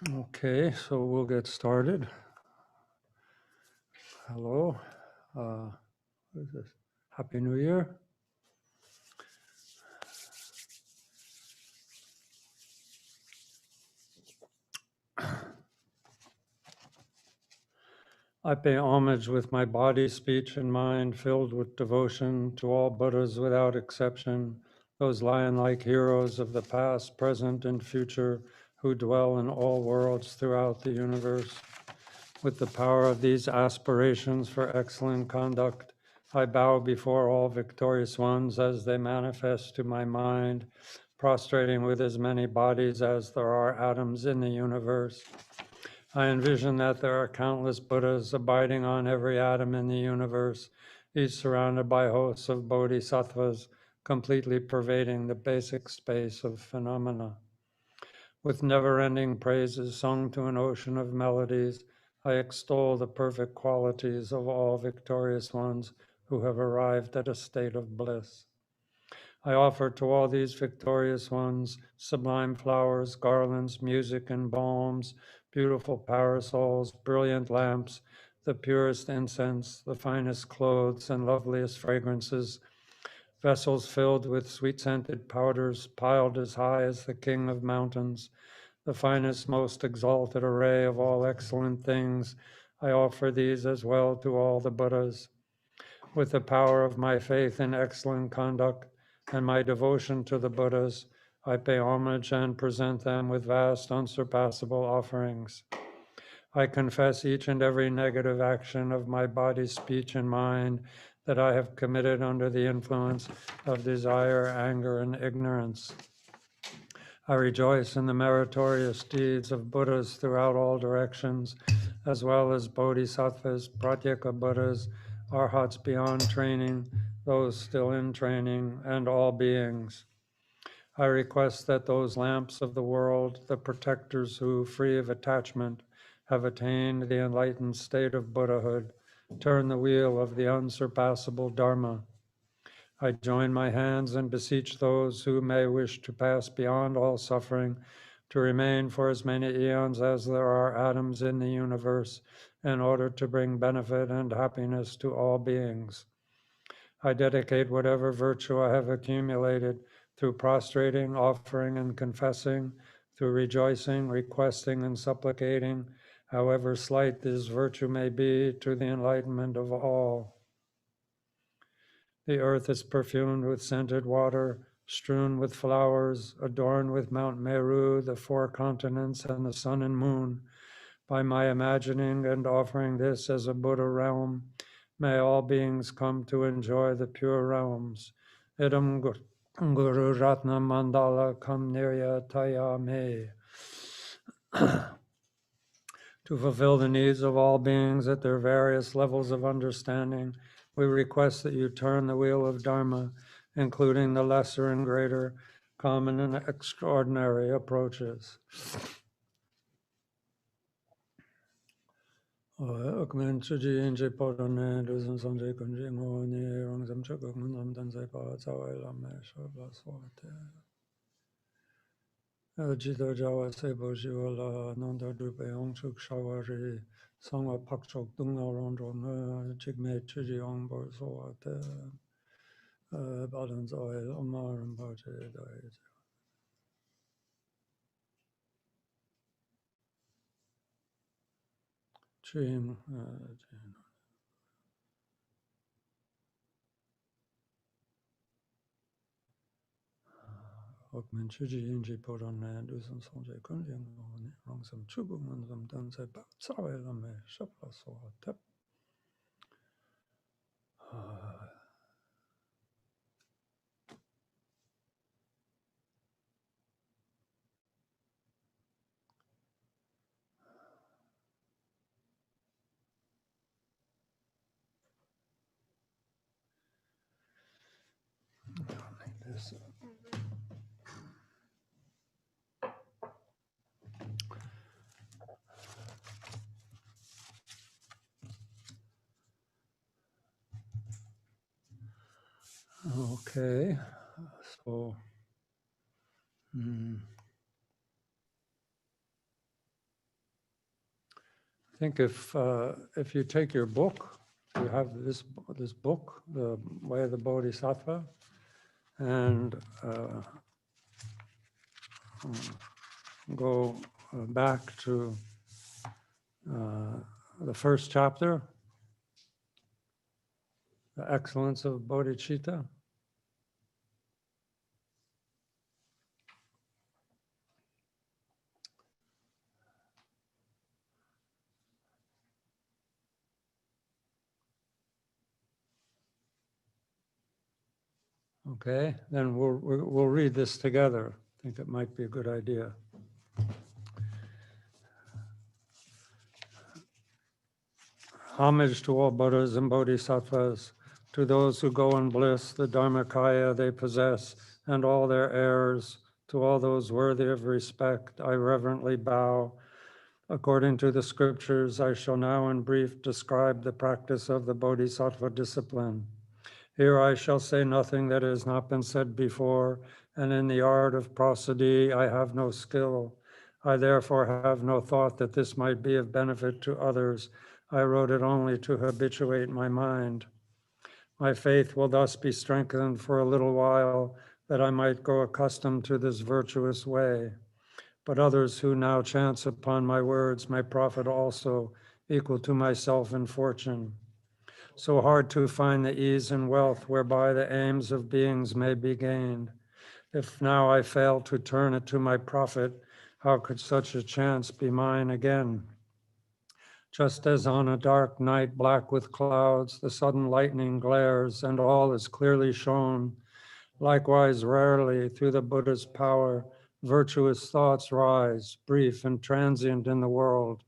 Okay, so we'll get started. Hello. What is this? Happy New Year. I pay homage with my body, speech, and mind, filled with devotion to all Buddhas without exception, those lion-like heroes of the past, present, and future who dwell in all worlds throughout the universe. With the power of these aspirations for excellent conduct, I bow before all victorious ones as they manifest to my mind, prostrating with as many bodies as there are atoms in the universe. I envision that there are countless Buddhas abiding on every atom in the universe, each surrounded by hosts of Bodhisattvas, completely pervading the basic space of phenomena. With never-ending praises sung to an ocean of melodies, I extol the perfect qualities of all victorious ones who have arrived at a state of bliss. I offer to all these victorious ones sublime flowers, garlands, music, and balms, beautiful parasols, brilliant lamps, the purest incense, the finest clothes, and loveliest fragrances, vessels filled with sweet-scented powders piled as high as the king of mountains, the finest, most exalted array of all excellent things. I offer these as well to all the Buddhas. With the power of my faith in excellent conduct and my devotion to the Buddhas, I pay homage and present them with vast, unsurpassable offerings. I confess each and every negative action of my body, speech, and mind that I have committed under the influence of desire, anger, and ignorance. I rejoice in the meritorious deeds of Buddhas throughout all directions, as well as Bodhisattvas, Pratyeka Buddhas, Arhats beyond training, those still in training, and all beings. I request that those lamps of the world, the protectors who, free of attachment, have attained the enlightened state of Buddhahood, turn the wheel of the unsurpassable Dharma. I join my hands and beseech those who may wish to pass beyond all suffering to remain for as many eons as there are atoms in the universe in order to bring benefit and happiness to all beings. I dedicate whatever virtue I have accumulated through prostrating, offering, and confessing, through rejoicing, requesting, and supplicating, however slight this virtue may be, to the enlightenment of all. The earth is perfumed with scented water, strewn with flowers, adorned with Mount Meru, the four continents, and the sun and moon. By my imagining and offering this as a Buddha realm, may all beings come to enjoy the pure realms. Idam Guru Ratna Mandala Kam Nirya Taya Me. To fulfill the needs of all beings at their various levels of understanding, we request that you turn the wheel of Dharma, including the lesser and greater, common and extraordinary approaches. Jido Jawa Sebo Jiwala Nanda Drupe Ongchuk Shawari Sangwa Pakchok Dunga Rondro Jigme Chiji Ongbo Soate Balance Oil Omar and Bache Diet. Ching Okmen Chiji Inji Poran and Usan Sonja Kunjing Rong some Chubum and some Dance about Sawelame Shapla Soate. This. Okay, so I think if you take your book, you have this book, The Way of the Bodhisattva, and go back to the first chapter, The Excellence of Bodhicitta. Okay, then we'll read this together. I think it might be a good idea. Homage to all Buddhas and Bodhisattvas, to those who go in bliss, the Dharmakaya they possess, and all their heirs, to all those worthy of respect, I reverently bow. According to the scriptures, I shall now in brief describe the practice of the Bodhisattva discipline. Here I shall say nothing that has not been said before, and in the art of prosody I have no skill. I therefore have no thought that this might be of benefit to others. I wrote it only to habituate my mind. My faith will thus be strengthened for a little while, that I might grow accustomed to this virtuous way. But others who now chance upon my words may profit also, equal to myself in fortune. So hard to find the ease and wealth whereby the aims of beings may be gained. If now I fail to turn it to my profit, how could such a chance be mine again? Just as on a dark night black with clouds, the sudden lightning glares and all is clearly shown. Likewise, rarely through the Buddha's power, virtuous thoughts rise, brief and transient in the world.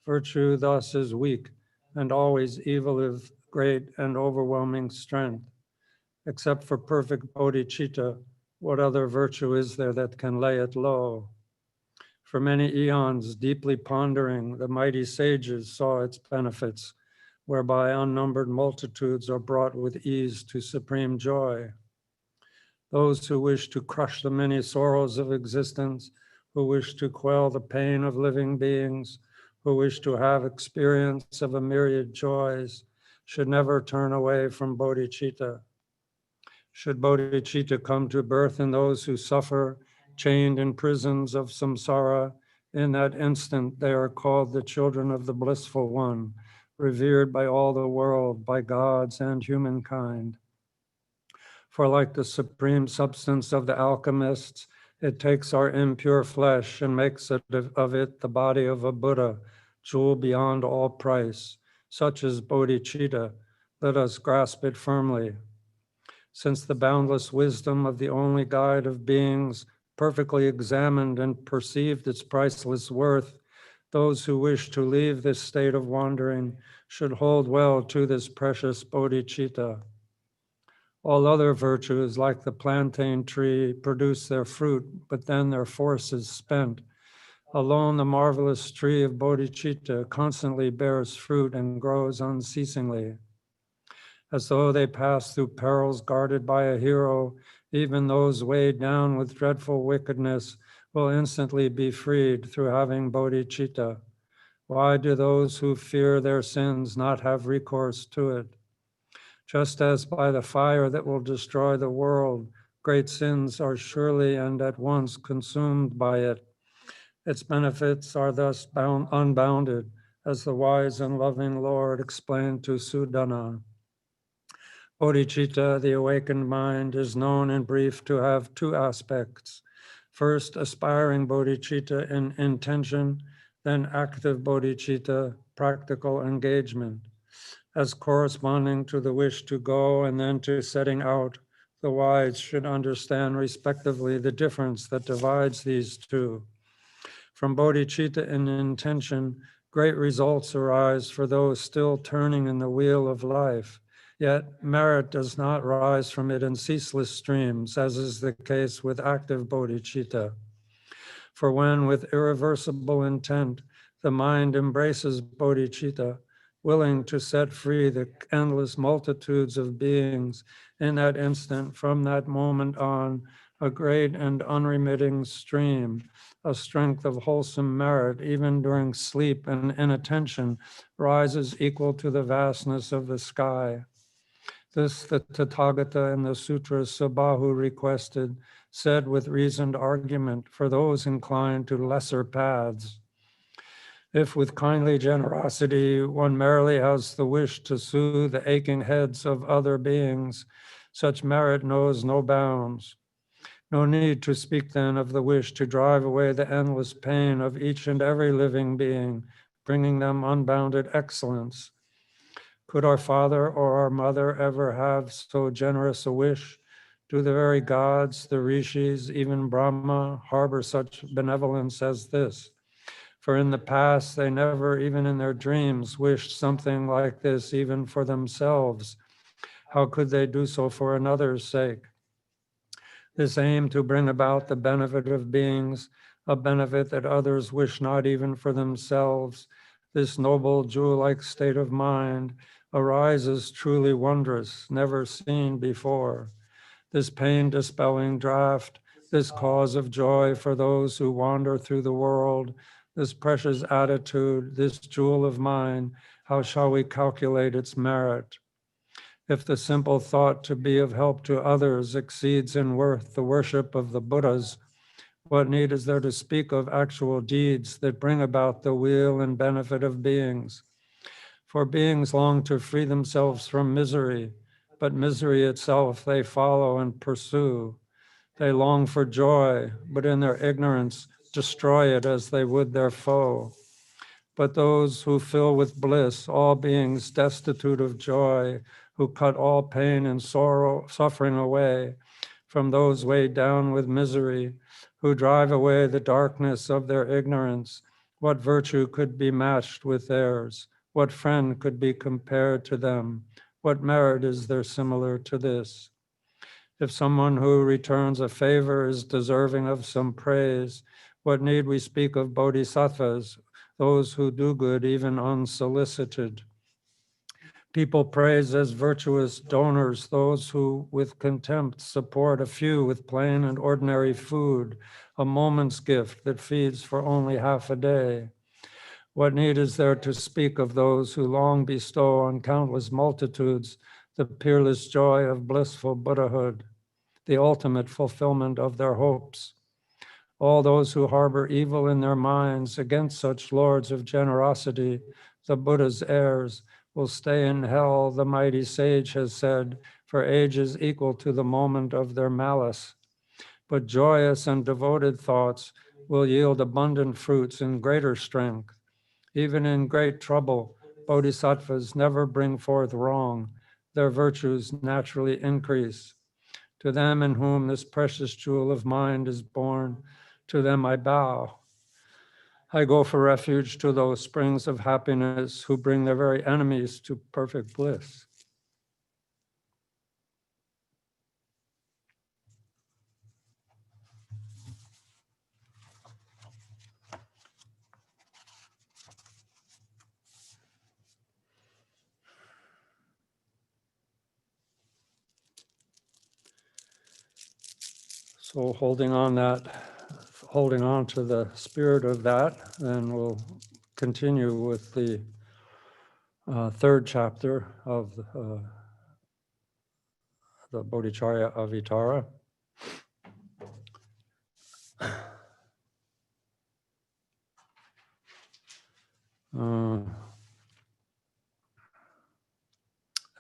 Virtue thus is weak, and always evil is great and overwhelming strength. Except for perfect bodhicitta, what other virtue is there that can lay it low? For many eons, deeply pondering, the mighty sages saw its benefits, whereby unnumbered multitudes are brought with ease to supreme joy. Those who wish to crush the many sorrows of existence, who wish to quell the pain of living beings, who wish to have experience of a myriad joys, should never turn away from bodhicitta. Should bodhicitta come to birth in those who suffer, chained in prisons of samsara, in that instant they are called the children of the blissful one, revered by all the world, by gods and humankind. For like the supreme substance of the alchemists, it takes our impure flesh and makes of it the body of a Buddha, jewel beyond all price. Such is bodhicitta. Let us grasp it firmly. Since the boundless wisdom of the only guide of beings perfectly examined and perceived its priceless worth, those who wish to leave this state of wandering should hold well to this precious bodhicitta. All other virtues, like the plantain tree, produce their fruit, but then their force is spent. Alone, the marvelous tree of bodhicitta constantly bears fruit and grows unceasingly. As though they pass through perils guarded by a hero, even those weighed down with dreadful wickedness will instantly be freed through having bodhicitta. Why do those who fear their sins not have recourse to it? Just as by the fire that will destroy the world, great sins are surely and at once consumed by it. Its benefits are thus unbounded, as the wise and loving Lord explained to Sudana. Bodhicitta, the awakened mind, is known in brief to have two aspects. First, aspiring bodhicitta in intention, then active bodhicitta, practical engagement. As corresponding to the wish to go and then to setting out, the wise should understand respectively the difference that divides these two. From bodhicitta in intention, great results arise for those still turning in the wheel of life. Yet merit does not rise from it in ceaseless streams, as is the case with active bodhicitta. For when with irreversible intent, the mind embraces bodhicitta, willing to set free the endless multitudes of beings, in that instant, from that moment on, a great and unremitting stream, a strength of wholesome merit, even during sleep and inattention, rises equal to the vastness of the sky. This the Tathagata in the Sutra Sabahu requested, said with reasoned argument for those inclined to lesser paths. If with kindly generosity one merely has the wish to soothe the aching heads of other beings, such merit knows no bounds. No need to speak then of the wish to drive away the endless pain of each and every living being, bringing them unbounded excellence. Could our father or our mother ever have so generous a wish? Do the very gods, the rishis, even Brahma, harbor such benevolence as this? For in the past, they never, even in their dreams, wished something like this even for themselves. How could they do so for another's sake? This aim to bring about the benefit of beings, a benefit that others wish not even for themselves, this noble jewel-like state of mind arises truly wondrous, never seen before. This pain-dispelling draught, this cause of joy for those who wander through the world, this precious attitude, this jewel of mine, how shall we calculate its merit? If the simple thought to be of help to others exceeds in worth the worship of the Buddhas, what need is there to speak of actual deeds that bring about the weal and benefit of beings? For beings long to free themselves from misery, but misery itself they follow and pursue. They long for joy, but in their ignorance destroy it as they would their foe. But those who fill with bliss all beings destitute of joy, who cut all pain and sorrow, suffering away from those weighed down with misery, who drive away the darkness of their ignorance, what virtue could be matched with theirs? What friend could be compared to them? What merit is there similar to this? If someone who returns a favor is deserving of some praise, what need we speak of bodhisattvas, those who do good even unsolicited? People praise as virtuous donors those who with contempt support a few with plain and ordinary food, a moment's gift that feeds for only half a day. What need is there to speak of those who long bestow on countless multitudes the peerless joy of blissful Buddhahood, the ultimate fulfillment of their hopes? All those who harbor evil in their minds against such lords of generosity, the Buddha's heirs, will stay in hell, the mighty sage has said, for ages equal to the moment of their malice. But joyous and devoted thoughts will yield abundant fruits in greater strength. Even in great trouble, bodhisattvas never bring forth wrong. Their virtues naturally increase. To them in whom this precious jewel of mind is born, to them I bow. I go for refuge to those springs of happiness who bring their very enemies to perfect bliss. So holding on to the spirit of that, then we'll continue with the third chapter of the Bodhicharyāvatāra.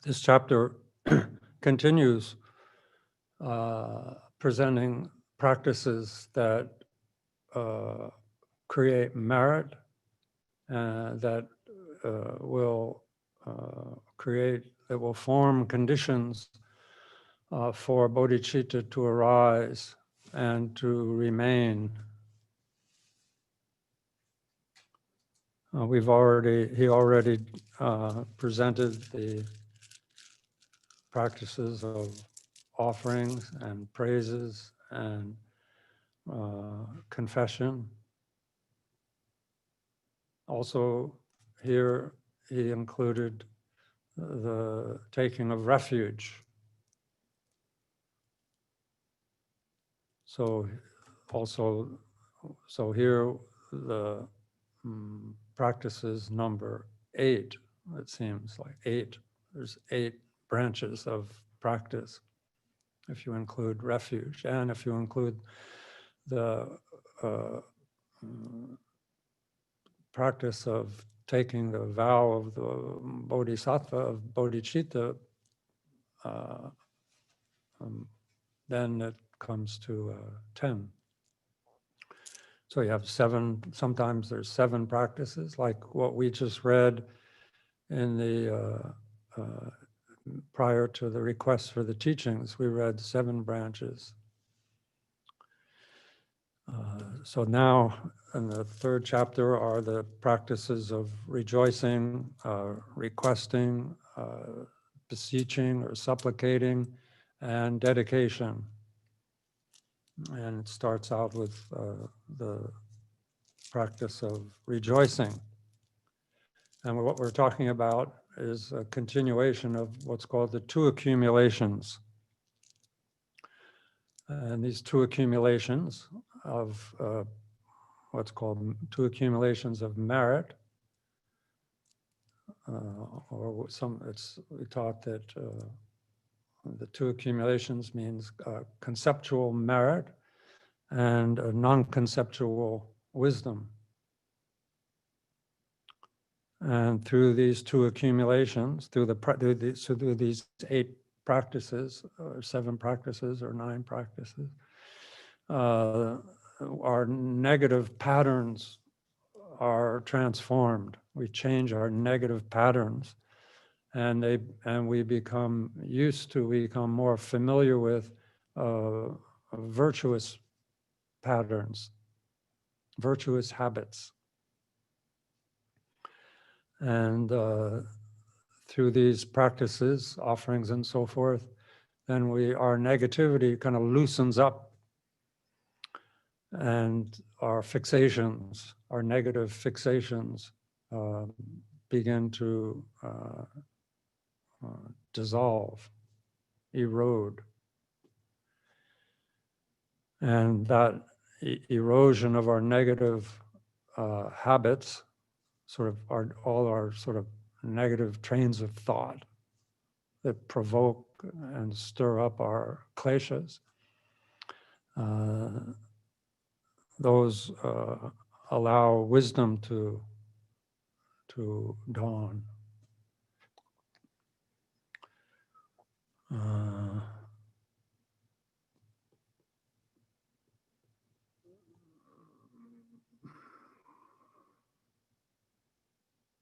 This chapter continues presenting practices that create merit, that will form conditions for bodhicitta to arise and to remain. He already presented the practices of offerings and praises and confession. Also, here he included the taking of refuge. So also, so here the practices number 8, it seems like 8. There's 8 branches of practice, if you include refuge, and if you include the practice of taking the vow of the Bodhisattva, of Bodhicitta, then it comes to 10. So you have 7, sometimes there's 7 practices, like what we just read in the, prior to the request for the teachings, we read 7 branches. So now in the 3rd chapter are the practices of rejoicing, requesting, beseeching or supplicating, and dedication. And it starts out with the practice of rejoicing. And what we're talking about is a continuation of what's called the 2 accumulations. And these 2 accumulations of what's called 2 accumulations of merit, or we taught that the 2 accumulations means conceptual merit and non-conceptual wisdom. And through these 2 accumulations, through these 8 practices, or 7 practices, or 9 practices, our negative patterns are transformed. We change our negative patterns, and we become more familiar with virtuous patterns, virtuous habits. And through these practices, offerings and so forth, then our negativity kind of loosens up, and our fixations, our negative fixations begin to dissolve, erode. And that erosion of our negative habits, sort of all our sort of negative trains of thought that provoke and stir up our kleshas, those allow wisdom to dawn.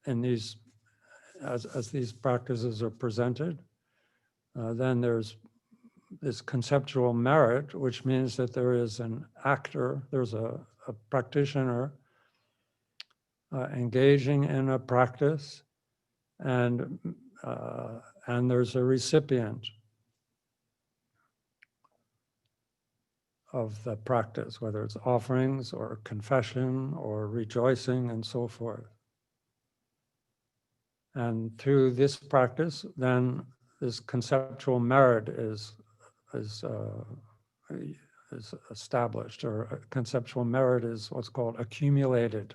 And these, as these practices are presented, then there's this conceptual merit, which means that there is an actor, there's a practitioner engaging in a practice, and there's a recipient of the practice, whether it's offerings or confession or rejoicing and so forth. And through this practice, then this conceptual merit is established, or conceptual merit is what's called accumulated,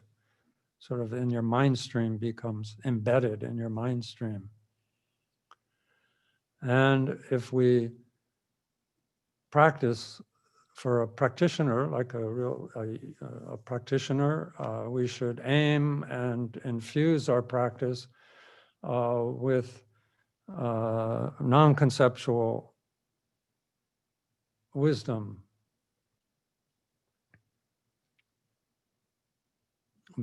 sort of in your mind stream, becomes embedded in your mind stream. And if we practice for a practitioner, like a practitioner, we should aim and infuse our practice with non-conceptual wisdom,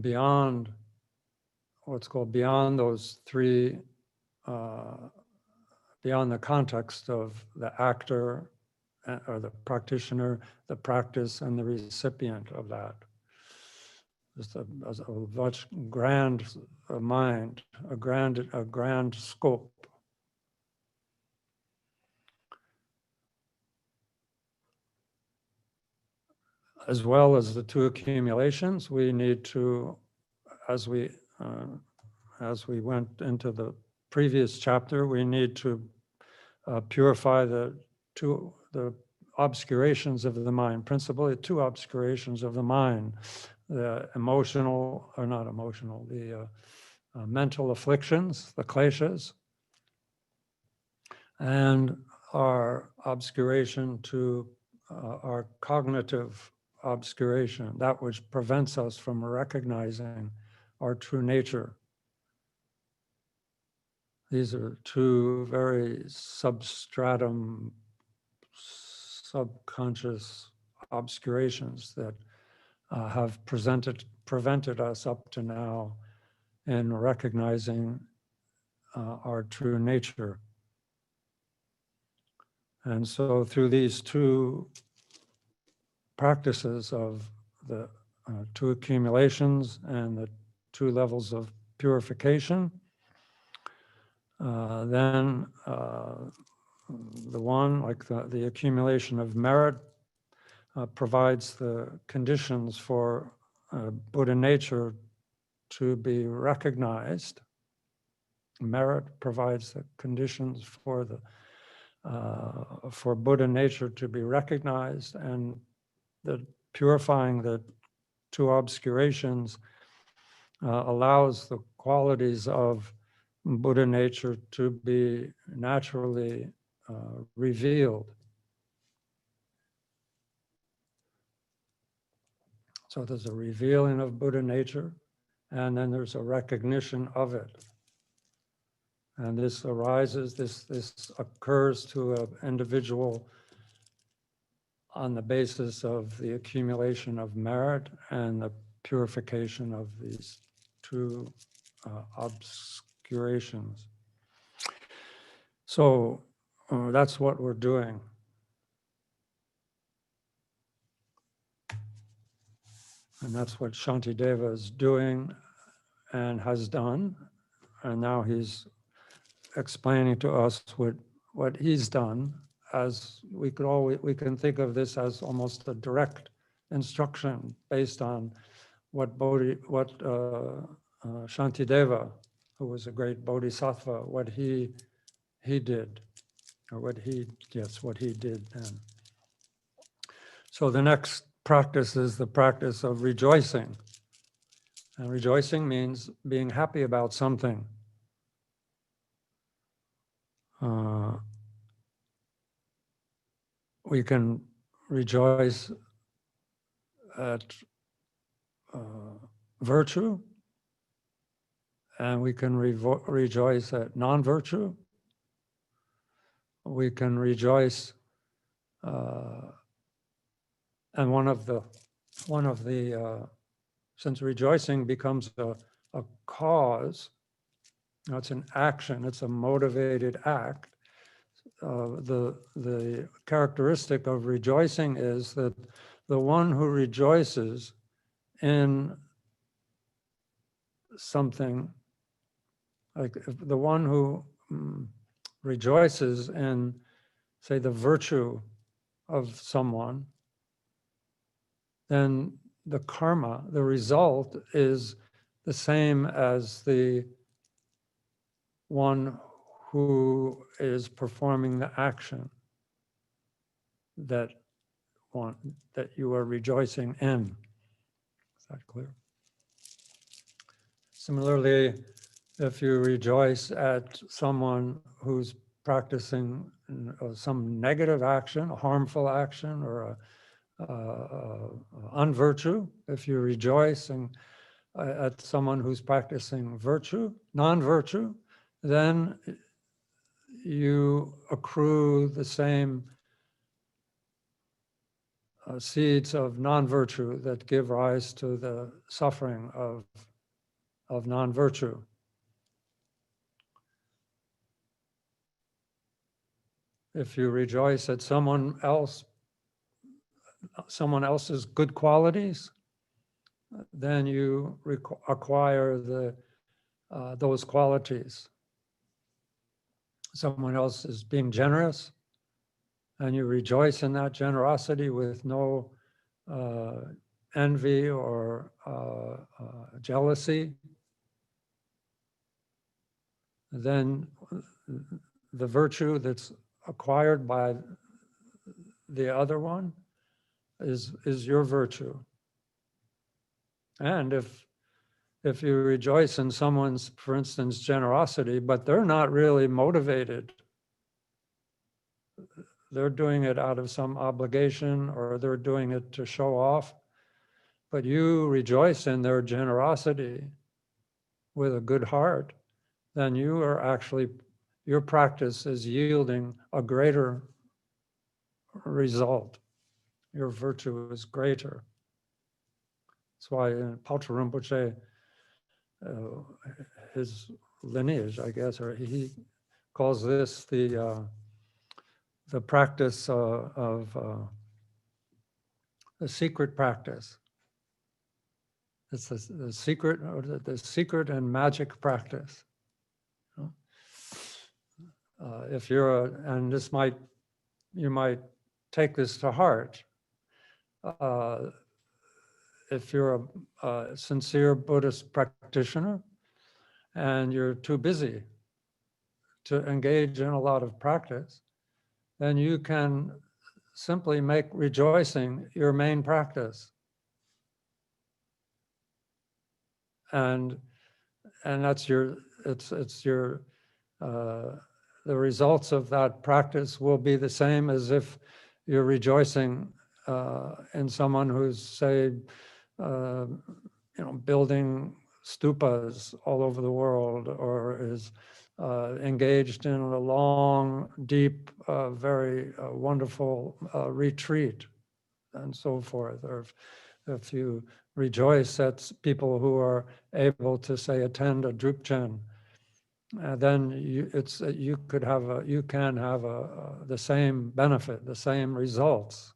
beyond what's called, beyond those 3, beyond the context of the actor or the practitioner, the practice, and the recipient of that. Just a much grand mind, a grand scope. As well as the 2 accumulations, we need to, as we went into the previous chapter, we need to purify obscurations of the mind, principally two obscurations of the mind, the emotional, or not emotional, the mental afflictions, the kleshas, and our obscuration to our cognitive obscuration, that which prevents us from recognizing our true nature. These are two very substratum, subconscious obscurations that have prevented us up to now in recognizing our true nature. And so through these two practices of the two accumulations and the two levels of purification, then the one, like the accumulation of merit, provides the conditions for Buddha nature to be recognized. Merit provides the conditions for Buddha nature to be recognized, and the purifying the two obscurations allows the qualities of Buddha nature to be naturally revealed. So there's a revealing of Buddha nature, and then there's a recognition of it. And this arises, this occurs to an individual on the basis of the accumulation of merit and the purification of these two obscurations. So that's what we're doing. And that's what Shantideva is doing and has done. And now he's explaining to us what he's done, as we can think of this as almost a direct instruction based on what Shantideva, who was a great bodhisattva, what he did, or what he did then. So the next practice is the practice of rejoicing. And rejoicing means being happy about something. We can rejoice at virtue, and we can rejoice at non-virtue. We can rejoice, and one of the since rejoicing becomes a cause, it's an action, it's a motivated act. The characteristic of rejoicing is that the one who rejoices in something, like the one who rejoices in, say, the virtue of someone, then the karma, the result, is the same as the one who is performing the action that you are rejoicing in. Is that clear? Similarly, if you rejoice at someone who's practicing some negative action, a harmful action, or unvirtue, if you rejoice at someone who's practicing virtue, non-virtue, then you accrue the same seeds of non-virtue that give rise to the suffering of non-virtue. If you rejoice at someone else's good qualities, then you acquire those qualities. Someone else is being generous, and you rejoice in that generosity with no envy or jealousy. Then the virtue that's acquired by the other one is your virtue. And if you rejoice in someone's, for instance, generosity, but they're not really motivated, they're doing it out of some obligation or they're doing it to show off, but you rejoice in their generosity with a good heart, then you are actually, your practice is yielding a greater result. Your virtue is greater. That's why Paltra Rinpoche, his lineage, I guess, or he calls this the practice of the secret practice. It's the secret, or the secret and magic practice. If you're and this might, you might take this to heart. If you're a sincere Buddhist practitioner and you're too busy to engage in a lot of practice, then you can simply make rejoicing your main practice. And that's your, it's your, the results of that practice will be the same as if you're rejoicing in someone who's, say, building stupas all over the world, or is engaged in a long, deep, very wonderful retreat, and so forth. Or if you rejoice at people who are able to, say, attend a Drupchen, then you can have the same benefit, the same results,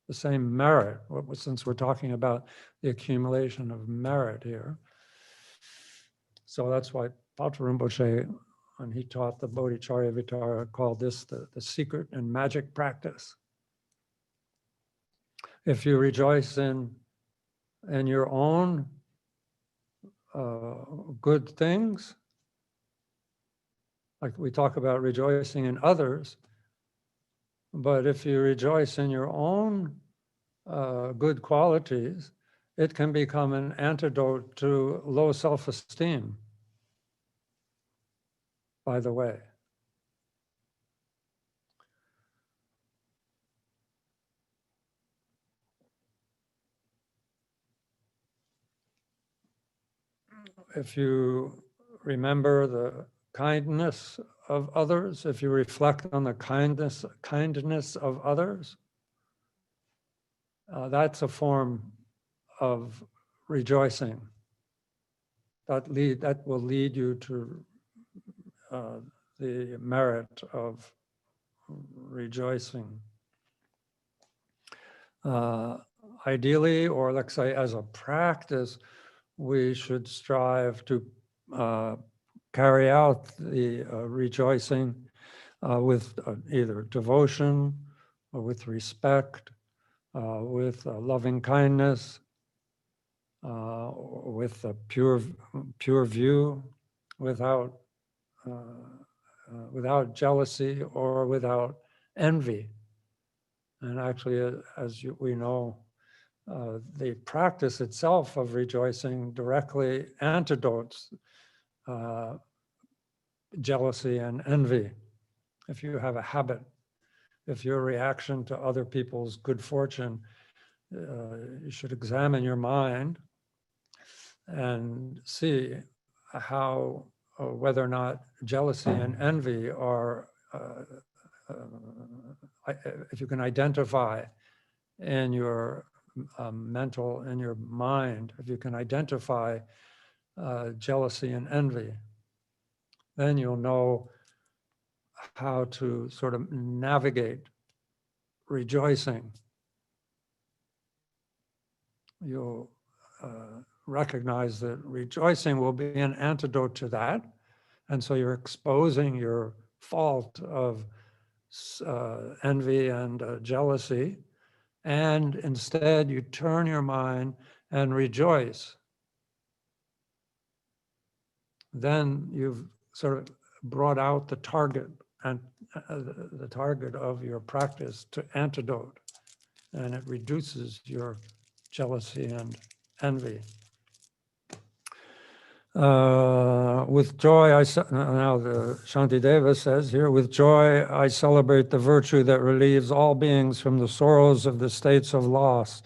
the same merit, since we're talking about the accumulation of merit here. So that's why Paltra Rinpoche, when he taught the Bodhicharyāvatāra, called this the secret and magic practice. If you rejoice in your own good things, like we talk about rejoicing in others, but if you rejoice in your own good qualities, it can become an antidote to low self-esteem, by the way. If you remember the kindness of others, if you reflect on the kindness of others, that's a form of rejoicing. That will lead you to the merit of rejoicing. Ideally, or let's say as a practice, we should strive to carry out the rejoicing with either devotion or with respect, with loving kindness, with a pure view, without jealousy or without envy. And actually, as we know, the practice itself of rejoicing directly antidotes jealousy and envy. If you have a habit, if your reaction to other people's good fortune, you should examine your mind and see how, whether or not jealousy and envy are, if you can identify in your mental, in your mind, if you can identify jealousy and envy, then you'll know how to sort of navigate rejoicing. You'll recognize that rejoicing will be an antidote to that. And so you're exposing your fault of envy and jealousy. And instead you turn your mind and rejoice. Then you've sort of brought out the target, and the target of your practice to antidote. and it reduces your jealousy and envy. With joy, now the Shantideva says here, with joy I celebrate the virtue that relieves all beings from the sorrows of the states of loss,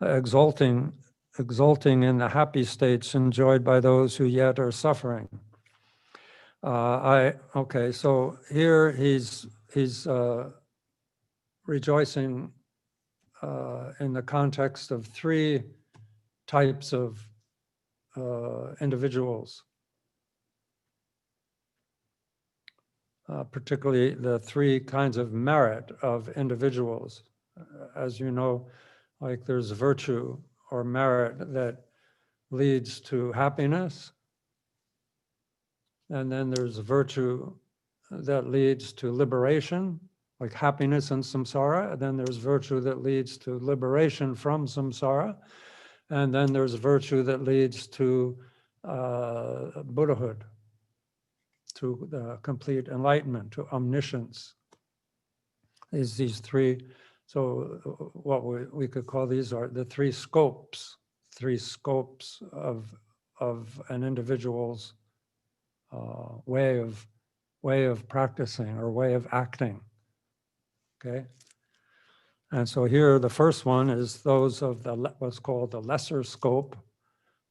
exulting in the happy states enjoyed by those who yet are suffering. Okay, so here he's rejoicing in the context of three types of individuals, particularly the three kinds of merit of individuals. As you know, like there's virtue or merit that leads to happiness, and then there's virtue that leads to liberation, like happiness in samsara, and then there's virtue that leads to liberation from samsara, and then there's virtue that leads to Buddhahood, to the complete enlightenment, to omniscience. These three, so what we could call these are the three scopes of an individual's way of practicing or way of acting. Okay, and so here the first one is those of what's called the lesser scope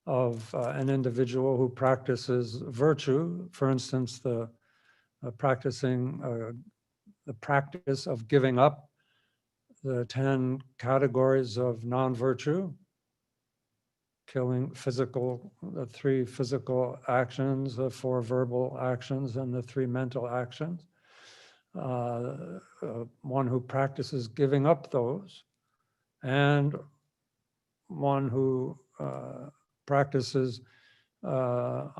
of an individual who practices virtue. For instance, the practice of giving up the 10 categories of non-virtue, killing the 3 physical actions, the 4 verbal actions, and the 3 mental actions. One who practices giving up those, and one who practices the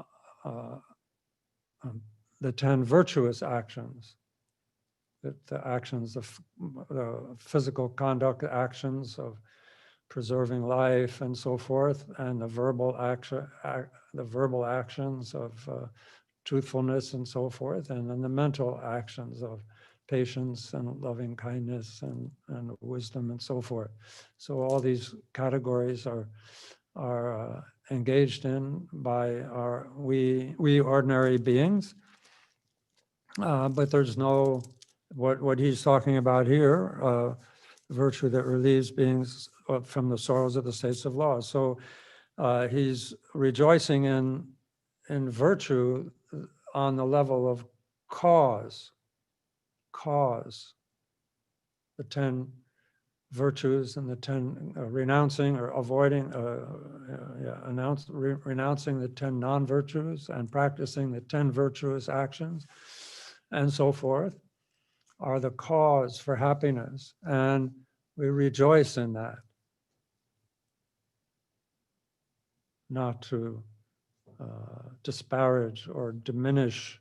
10 virtuous actions, the actions, the physical conduct actions of preserving life and so forth, and the verbal actions of truthfulness and so forth, and then the mental actions of patience and loving kindness and wisdom and so forth. So all these categories are engaged in by we ordinary beings, but there's no, what he's talking about here, virtue that relieves beings from the sorrows of the states of law. So he's rejoicing in virtue on the level of cause, the 10 virtues and the 10 renouncing or avoiding, renouncing the 10 non-virtues and practicing the 10 virtuous actions and so forth are the cause for happiness, and we rejoice in that. Not to disparage or diminish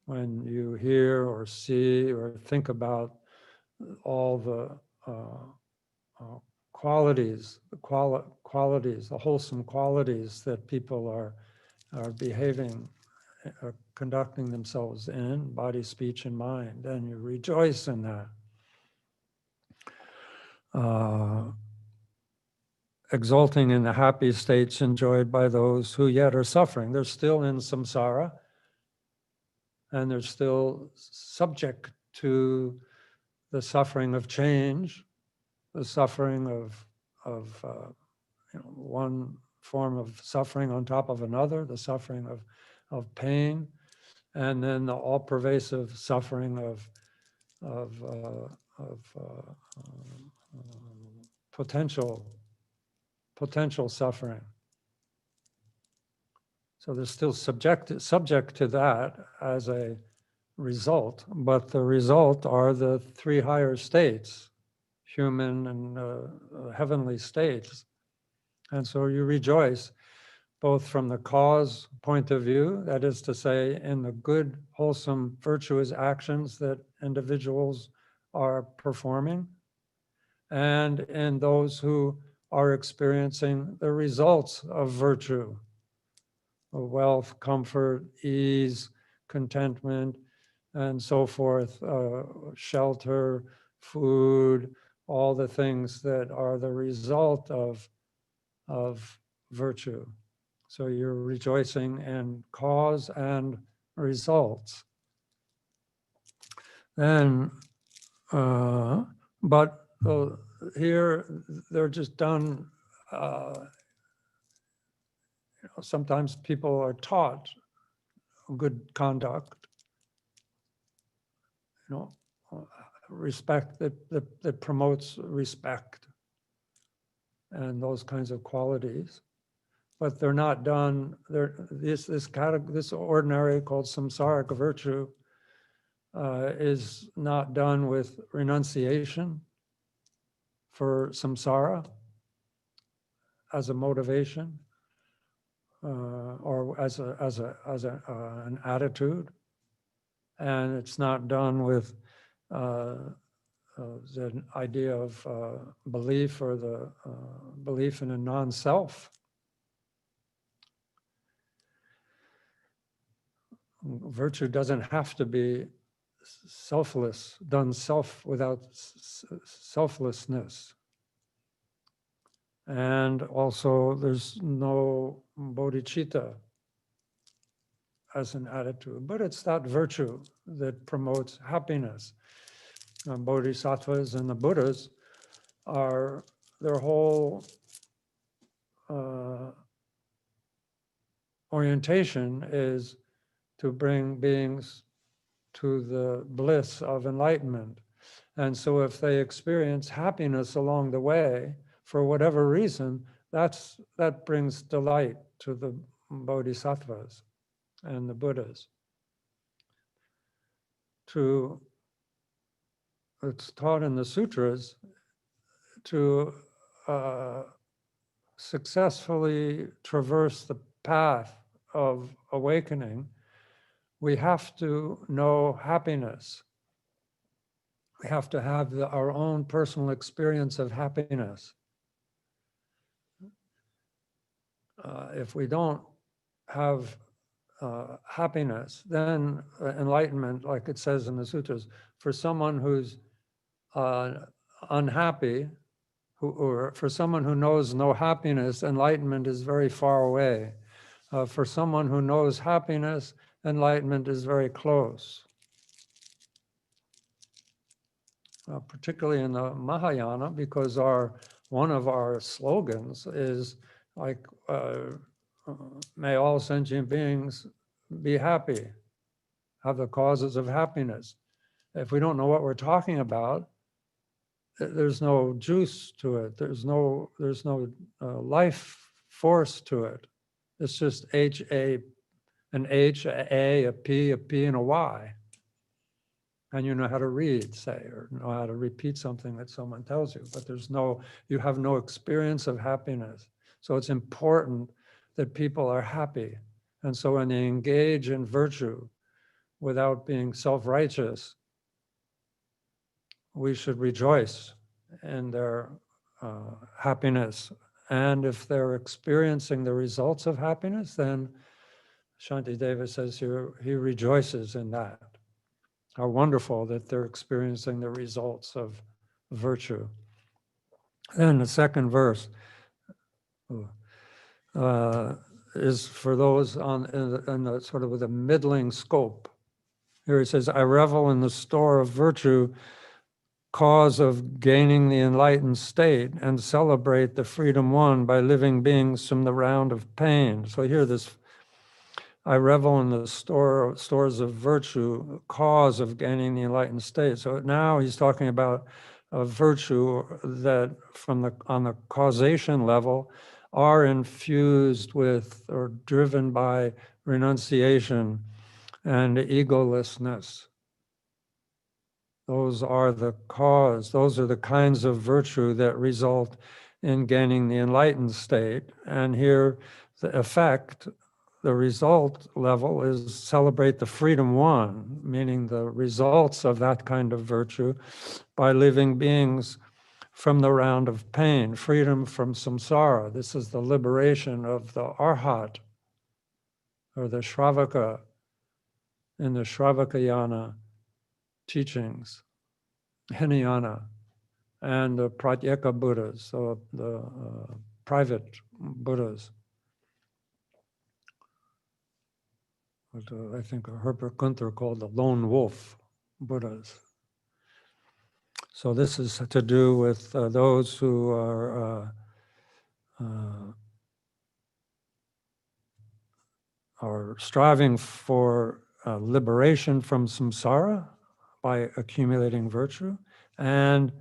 when you hear or see or think about all the qualities, the wholesome qualities that people are behaving, conducting themselves in body, speech, and mind, and you rejoice in that. Exulting in the happy states enjoyed by those who yet are suffering. They're still in samsara, and they're still subject to the suffering of change, the suffering of one form of suffering on top of another, the suffering of pain, and then the all-pervasive suffering of potential suffering. So they're still subject to that as a result, but the result are the 3 higher states, human and heavenly states. And so you rejoice both from the cause point of view, that is to say, in the good, wholesome, virtuous actions that individuals are performing, and in those who are experiencing the results of virtue, wealth, comfort, ease, contentment, and so forth, shelter, food, all the things that are the result of virtue. So you're rejoicing in cause and results. Then, but here they're just done. Sometimes people are taught good conduct, respect that promotes respect and those kinds of qualities, but they're not done. This ordinary called samsaric virtue is not done with renunciation for samsara as a motivation or as an attitude, and it's not done with the idea of belief or the belief in a non-self. Virtue doesn't have to be selfless, done without selflessness. And also there's no bodhicitta as an attitude, but it's that virtue that promotes happiness. Bodhisattvas and the Buddhas are, their whole orientation is to bring beings to the bliss of enlightenment. And so if they experience happiness along the way, for whatever reason, that brings delight to the bodhisattvas and the Buddhas. It's taught in the sutras to successfully traverse the path of awakening, we have to know happiness. We have to have our own personal experience of happiness. If we don't have happiness, then enlightenment, like it says in the sutras, for someone who's unhappy, or for someone who knows no happiness, enlightenment is very far away. For someone who knows happiness, enlightenment is very close. Particularly in the Mahayana, because one of our slogans is like, may all sentient beings be happy, have the causes of happiness. If we don't know what we're talking about, there's no juice to it. There's no life force to it. It's just an H, a P, and a Y. And you know how to read, say, or know how to repeat something that someone tells you, but you have no experience of happiness. So it's important that people are happy. And so when they engage in virtue without being self-righteous, we should rejoice in their happiness. And if they're experiencing the results of happiness, then Shantideva says he rejoices in that. How wonderful that they're experiencing the results of virtue. Then the second verse is for those in the sort of with a middling scope. Here he says, I revel in the store of virtue, cause of gaining the enlightened state, and celebrate the freedom won by living beings from the round of pain. So here I revel in the stores of virtue, cause of gaining the enlightened state. So now he's talking about a virtue that on the causation level are infused with or driven by renunciation and egolessness. Those are the cause. Those are the kinds of virtue that result in gaining the enlightened state. And here the effect, the result level is celebrate the freedom won, meaning the results of that kind of virtue by living beings from the round of pain, freedom from samsara. This is the liberation of the arhat, or the shravaka, in the Shravakayana teachings, Hinayana. and the Pratyeka Buddhas, so the private Buddhas. What I think Herbert Gunther called the lone wolf Buddhas. So this is to do with those who are striving for liberation from samsara by accumulating virtue, and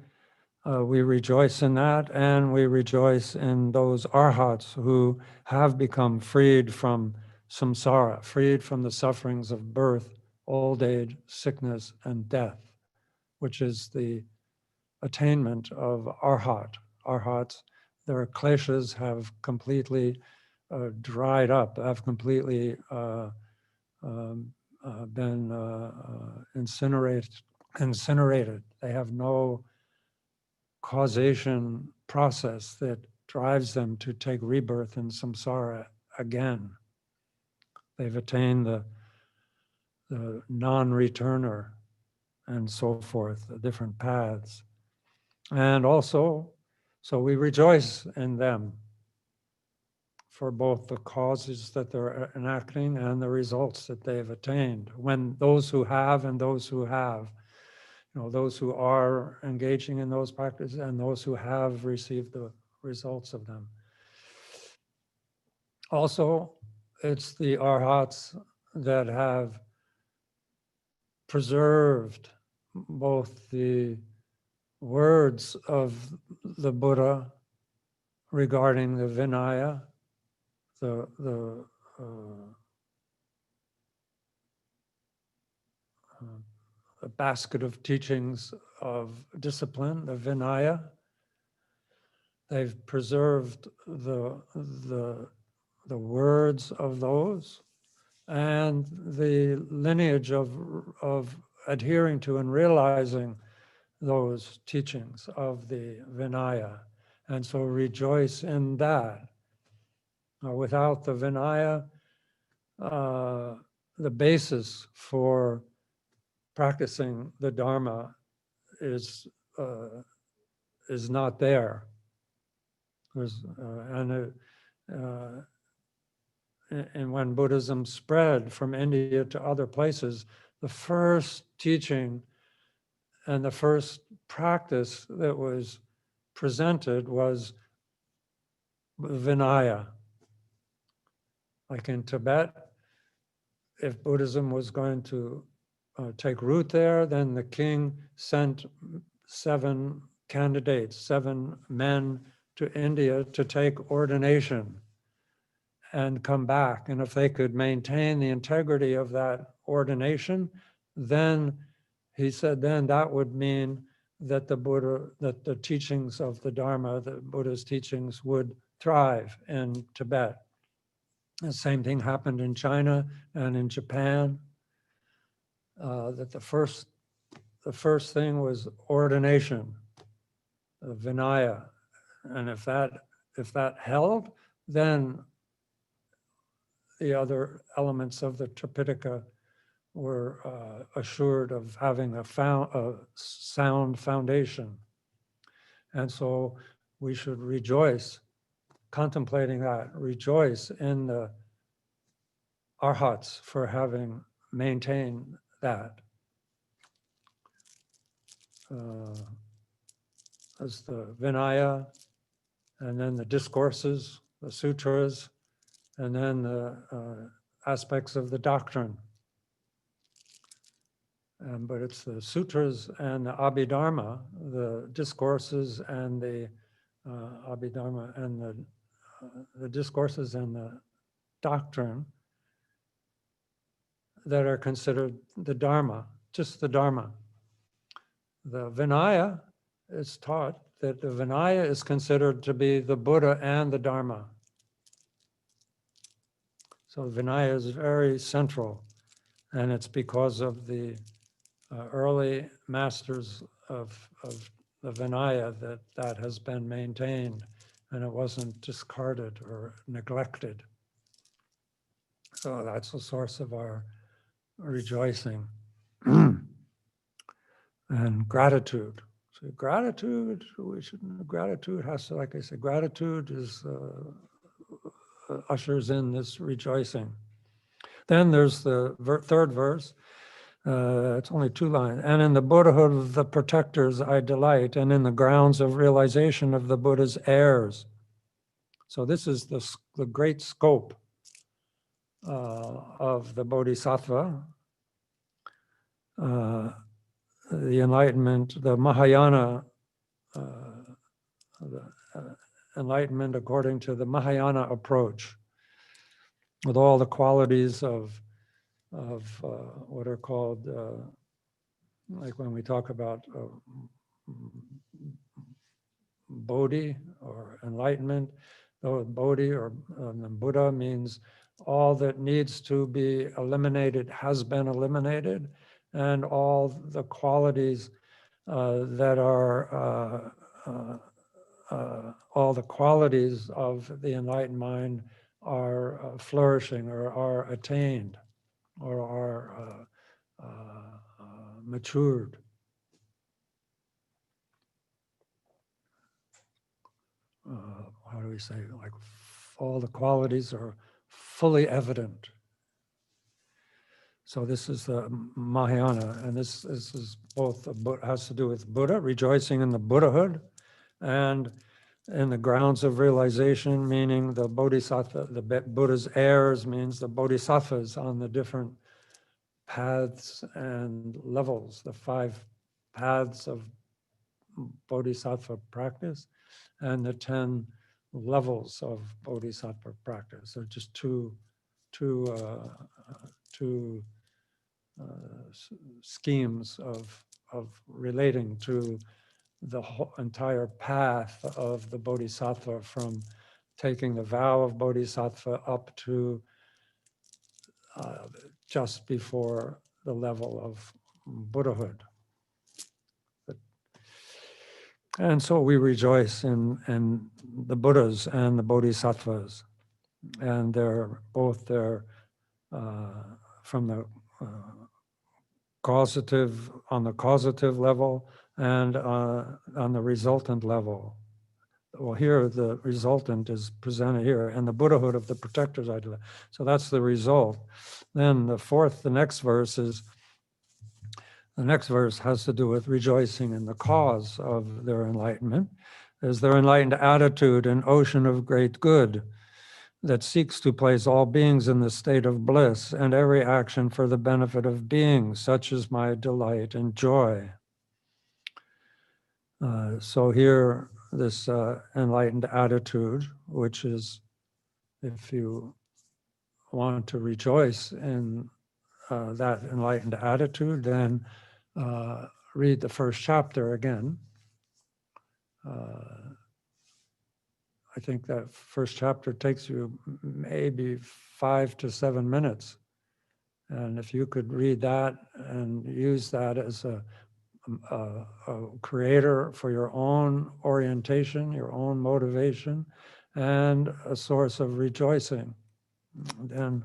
we rejoice in that, and we rejoice in those arhats who have become freed from samsara, freed from the sufferings of birth, old age, sickness, and death, which is the attainment of arhat. Arhats, their kleshas have completely dried up, have completely been incinerated. They have no causation process that drives them to take rebirth in samsara again. They've attained the non-returner and so forth, the different paths. And also, so we rejoice in them for both the causes that they're enacting and the results that they've attained. When those who have and those who have, those who are engaging in those practices and those who have received the results of them. Also, it's the arhats that have preserved both the words of the Buddha regarding the Vinaya, the basket of teachings of discipline, the Vinaya. They've preserved the words of those and the lineage of adhering to and realizing those teachings of the Vinaya. And so rejoice in that. Without the Vinaya, the basis for practicing the Dharma is not there. And when Buddhism spread from India to other places, the first teaching and the first practice that was presented was Vinaya. Like in Tibet, if Buddhism was going to take root there, then the king sent 7 candidates, 7 men to India to take ordination and come back. And if they could maintain the integrity of that ordination, then he said, then that would mean that that the teachings of the Dharma, the Buddha's teachings, would thrive in Tibet. The same thing happened in China and in Japan. That the first thing was ordination, Vinaya, and if that held, then the other elements of the Tripitaka were assured of having a sound foundation. And so we should rejoice, contemplating that, rejoice in the arhats for having maintained that. As the Vinaya, and then the discourses, the sutras, and then the aspects of the doctrine. But it's the sutras and the Abhidharma, the discourses and the Abhidharma, and the discourses and the doctrine that are considered the Dharma, just the Dharma. The Vinaya is taught that the Vinaya is considered to be the Buddha and the Dharma. So Vinaya is very central, and it's because of the early masters of the Vinaya that has been maintained, and it wasn't discarded or neglected. So that's the source of our rejoicing and gratitude. gratitude, gratitude has to, like I said, gratitude is ushers in this rejoicing. Then there's the third verse. It's only 2 lines. And in the Buddhahood of the protectors I delight, and in the grounds of realization of the Buddha's heirs. So this is the great scope of the Bodhisattva, the enlightenment, the Mahayana, enlightenment according to the Mahayana approach, with all the qualities of what are called, like when we talk about Bodhi or enlightenment, though Bodhi or Buddha means all that needs to be eliminated has been eliminated, and all the qualities that are all the qualities of the enlightened mind are flourishing or are attained or are matured. How do we say, like all the qualities are fully evident. So this is the Mahayana, and this is both, has to do with Buddha, rejoicing in the Buddhahood, and in the grounds of realization, meaning the Bodhisattva, the Buddha's heirs means the Bodhisattvas on the different paths and levels, the 5 paths of Bodhisattva practice, and the 10 levels of Bodhisattva practice. So just two schemes of relating to the whole entire path of the Bodhisattva, from taking the vow of Bodhisattva up to just before the level of Buddhahood. And so we rejoice in the Buddhas and the Bodhisattvas, and they're both there from the causative, on the causative level and on the resultant level. Well, here the resultant is presented here, and the Buddhahood of the protectors I delight. So that's the result. Then the next verse has to do with rejoicing in the cause of their enlightenment, is their enlightened attitude, an ocean of great good that seeks to place all beings in the state of bliss, and every action for the benefit of beings, such is my delight and joy. So here, this enlightened attitude, which is, if you want to rejoice in that enlightened attitude, then read the first chapter again. I think that first chapter takes you maybe 5 to 7 minutes. And if you could read that and use that as a creator for your own orientation, your own motivation, and a source of rejoicing, then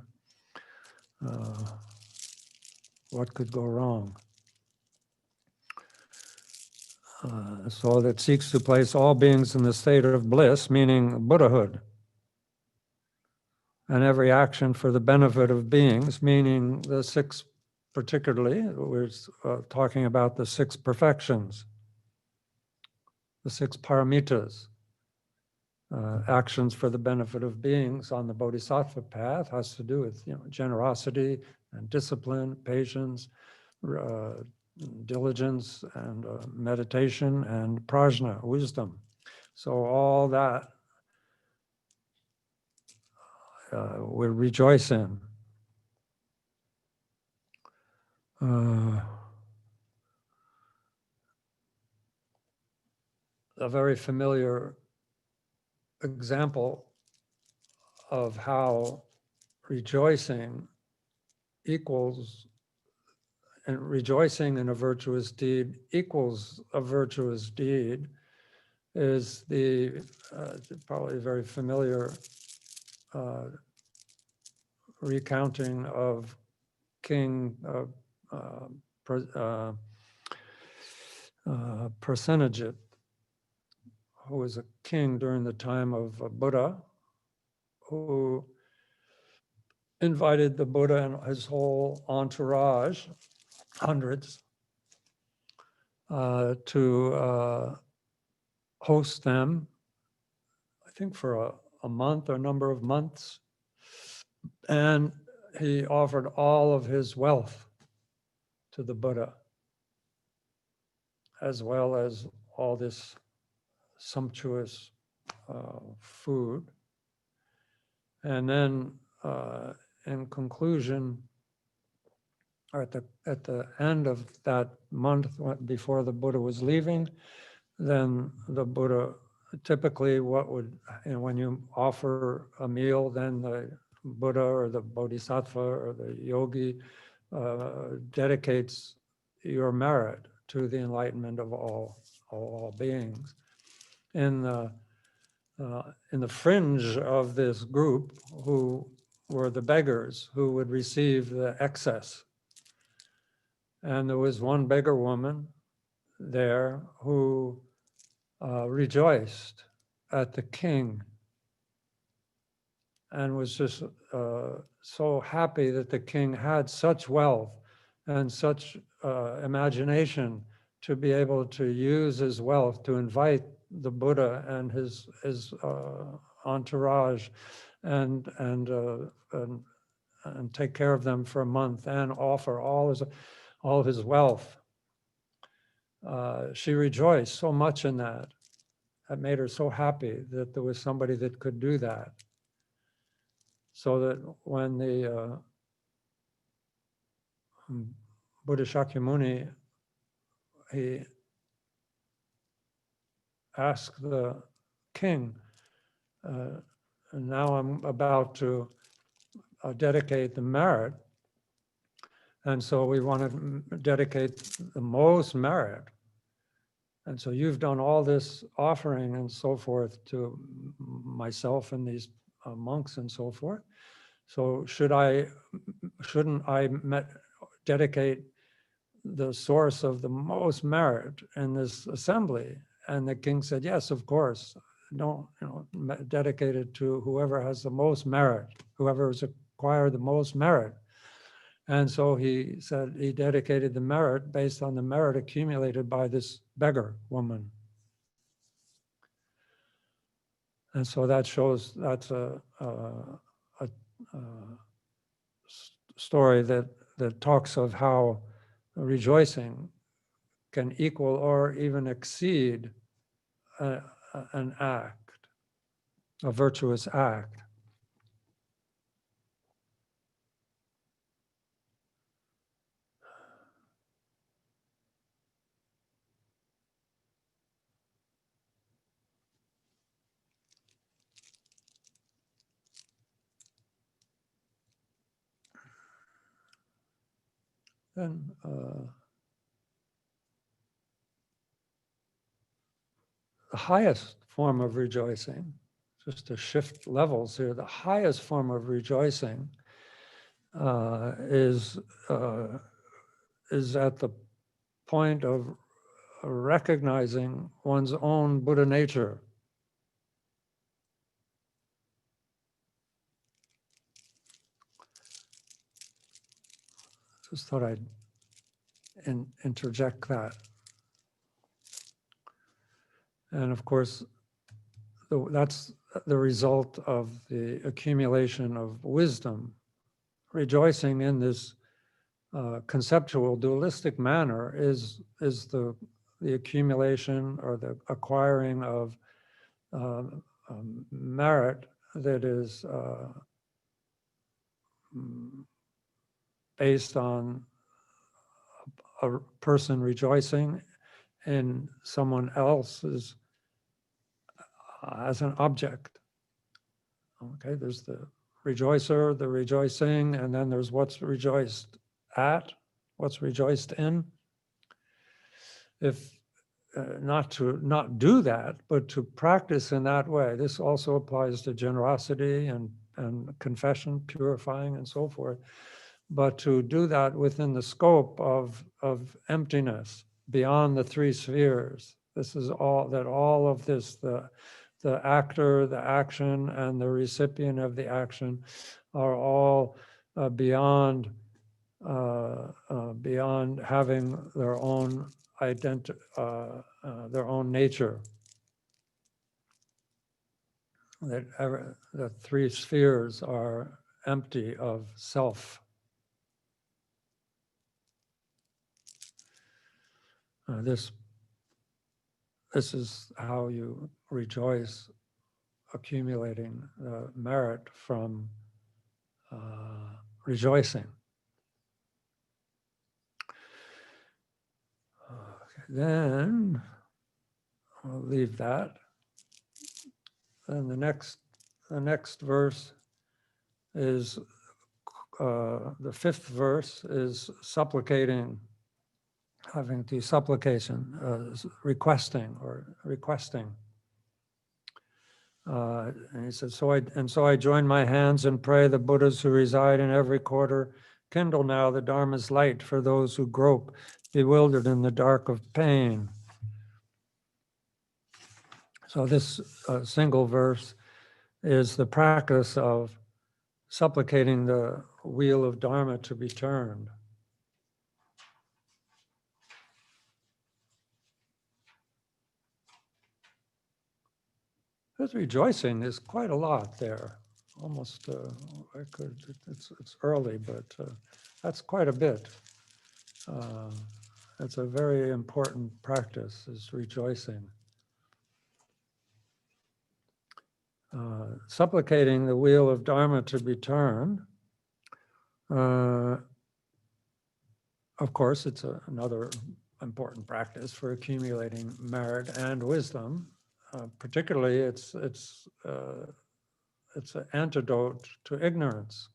what could go wrong? So that seeks to place all beings in the state of bliss, meaning Buddhahood, and every action for the benefit of beings, meaning the 6, particularly, we're talking about the 6 perfections, the 6 paramitas. Actions for the benefit of beings on the Bodhisattva path has to do with generosity and discipline, patience, diligence, and meditation, and prajna, wisdom. So all that we rejoice in. A very familiar example of how rejoicing equals, and rejoicing in a virtuous deed equals a virtuous deed, is the probably very familiar recounting of King Prasenajit, who was a king during the time of Buddha, who invited the Buddha and his whole entourage, hundreds, to host them, I think for a month or a number of months. And he offered all of his wealth to the Buddha, as well as all this sumptuous food. And then in conclusion, or at the end of that month before the Buddha was leaving, then the Buddha, typically when you offer a meal, then the Buddha or the Bodhisattva or the yogi dedicates your merit to the enlightenment of all beings. In the fringe of this group, who were the beggars who would receive the excess. And there was one beggar woman there who rejoiced at the king and was just so happy that the king had such wealth and such imagination to be able to use his wealth to invite the Buddha and his entourage and take care of them for a month and offer all his wealth. She rejoiced so much in that. That made her so happy that there was somebody that could do that. So that when the Buddha Shakyamuni, he asked the king, and now I'm about to dedicate the merit, and so we want to dedicate the most merit. And so you've done all this offering and so forth to myself and these monks and so forth. So shouldn't I dedicate the source of the most merit in this assembly? And the king said, yes, of course. Don't, dedicate it to whoever has the most merit, whoever has acquired the most merit. And so he said he dedicated the merit based on the merit accumulated by this beggar woman. And so that shows, that's a story that talks of how rejoicing can equal or even exceed an act, a virtuous act. Then the highest form of rejoicing, just to shift levels here, the highest form of rejoicing is at the point of recognizing one's own Buddha nature. Just thought I'd interject that. And of course, that's the result of the accumulation of wisdom. Rejoicing in this conceptual dualistic manner is the accumulation or the acquiring of merit that is based on a person rejoicing in someone else's as an object. Okay, there's the rejoicer, the rejoicing, and then there's what's rejoiced at, what's rejoiced in. If not do that, but to practice in that way, this also applies to generosity and confession, purifying, and so forth. But to do that within the scope of emptiness, beyond the three spheres. This is all of this, the actor, the action, and the recipient of the action are all beyond having their own their own nature. The three spheres are empty of self. This is how you rejoice, accumulating merit from rejoicing. Okay, then I'll leave that. And the next verse is the fifth verse is supplicating, having to supplication, requesting. And he says, so I join my hands and pray the Buddhas who reside in every quarter, kindle now the Dharma's light for those who grope, bewildered in the dark of pain. So this single verse is the practice of supplicating the wheel of Dharma to be turned. There's rejoicing. There's quite a lot there. Almost, it's early, but that's quite a bit. It's a very important practice, is rejoicing. Supplicating the wheel of Dharma to be turned. Of course, it's another important practice for accumulating merit and wisdom. Particularly, it's an antidote to ignorance.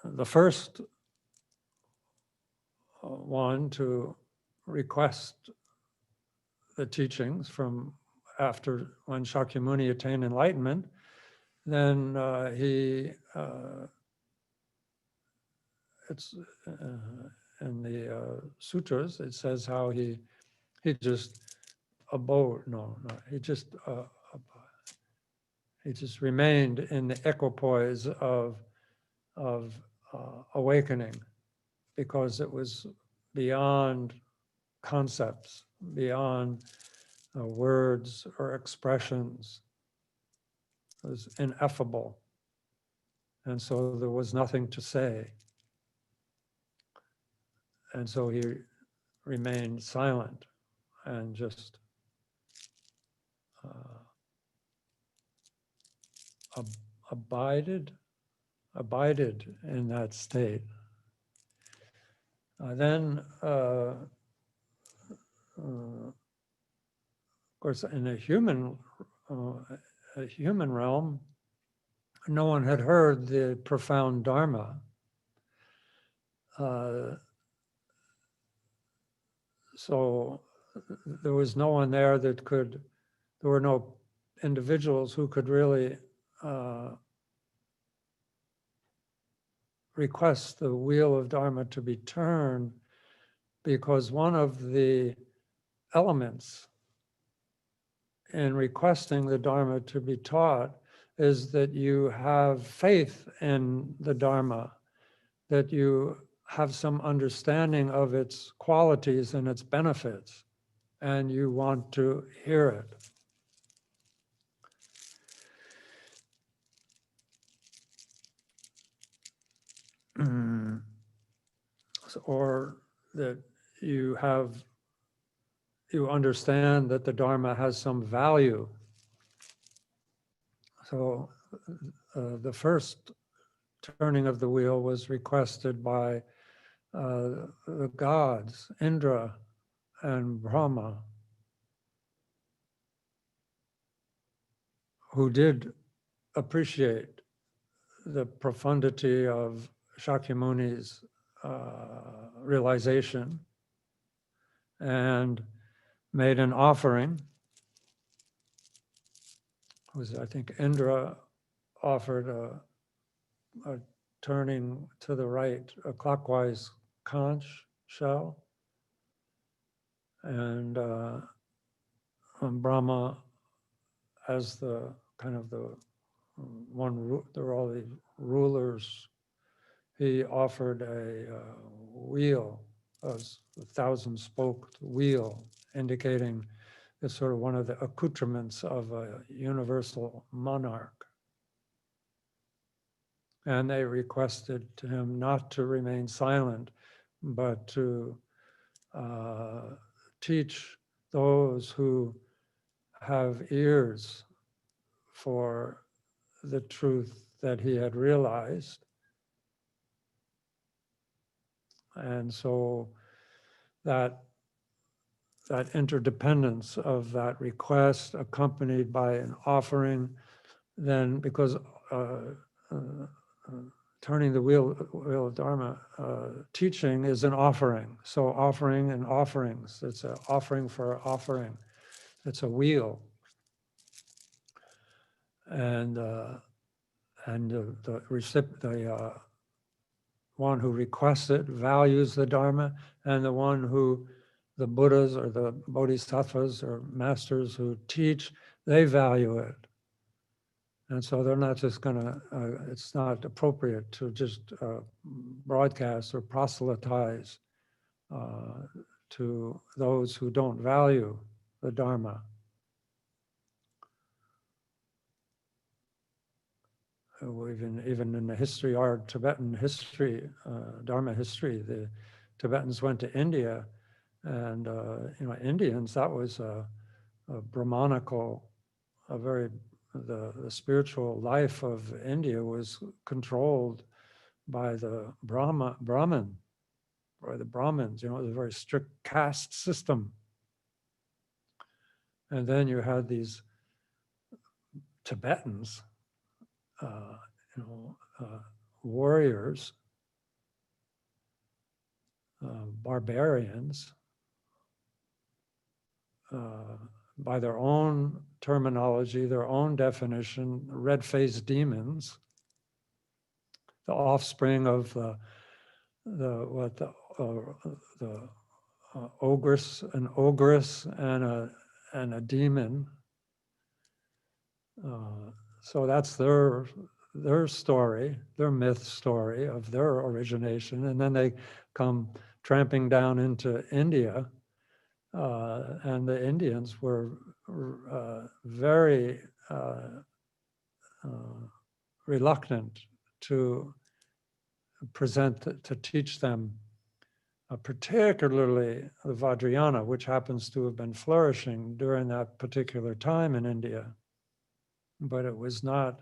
The first one to request the teachings from after when Shakyamuni attained enlightenment, then it's in the sutras, it says how he just abode. He just remained in the equipoise of awakening, because it was beyond concepts, beyond words or expressions. It was ineffable. And so there was nothing to say. And so he remained silent and just abided in that state. Then, of course, in a human realm, no one had heard the profound Dharma. So there was no one there there were no individuals who could really request the wheel of Dharma to be turned, because one of the elements in requesting the Dharma to be taught is that you have faith in the Dharma, that you have some understanding of its qualities and its benefits, and you want to hear it. Or that you understand that the Dharma has some value. So the first turning of the wheel was requested by the gods, Indra and Brahma, who did appreciate the profundity of Shakyamuni's realization, and made an offering. I think Indra offered a turning to the right, a clockwise conch shell, and Brahma as the kind of the one, there were all these rulers. He offered a wheel, a 1,000-spoked wheel, indicating it's sort of one of the accoutrements of a universal monarch. And they requested him not to remain silent, but to teach those who have ears for the truth that he had realized. And so that interdependence of that request accompanied by an offering, then because turning the wheel of Dharma, teaching is an offering. So offering and offerings, it's an offering for offering. It's a wheel. And the one who requests it values the Dharma, and the one who, the Buddhas or the Bodhisattvas or masters who teach, they value it. And so they're not just gonna, it's not appropriate to just broadcast or proselytize to those who don't value the Dharma. Even in the history, our Tibetan history, Dharma history, the Tibetans went to India, and Indians, that was a Brahmanical, the spiritual life of India was controlled by the Brahmin, or the Brahmins. It was a very strict caste system. And then you had these Tibetans, warriors, barbarians, by their own terminology, their own definition, red-faced demons, the offspring of the ogress, an ogress, and a demon. So that's their story, their myth story of their origination, and then they come tramping down into India, and the Indians were very reluctant to teach them, particularly the Vajrayana, which happens to have been flourishing during that particular time in India. But it was not,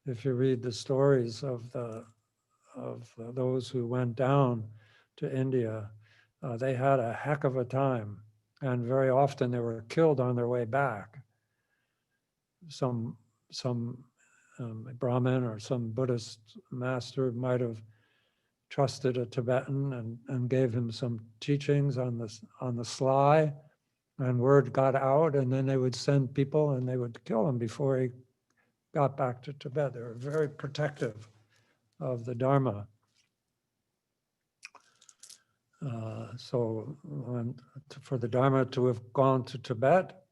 if you read the stories of those who went down to India, they had a heck of a time, and very often they were killed on their way back. Some Brahmin or some Buddhist master might have trusted a Tibetan and gave him some teachings on the sly, and word got out, and then they would send people and they would kill him before he got back to Tibet. They were very protective of the Dharma. So for the Dharma to have gone to Tibet,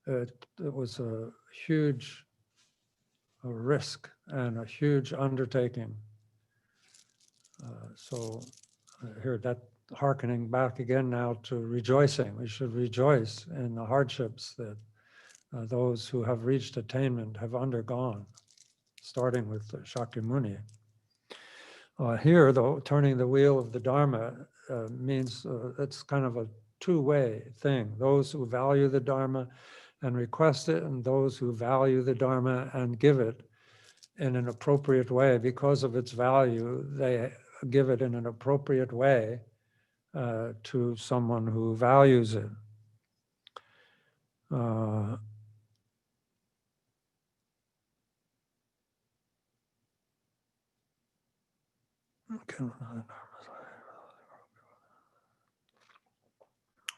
it was a huge risk and a huge undertaking. So here, that hearkening back again now to rejoicing. We should rejoice in the hardships that those who have reached attainment have undergone, starting with Shakyamuni. Here, though, turning the wheel of the Dharma means it's kind of a two-way thing. Those who value the Dharma and request it, and those who value the Dharma and give it in an appropriate way. Because of its value, they give it in an appropriate way to someone who values it.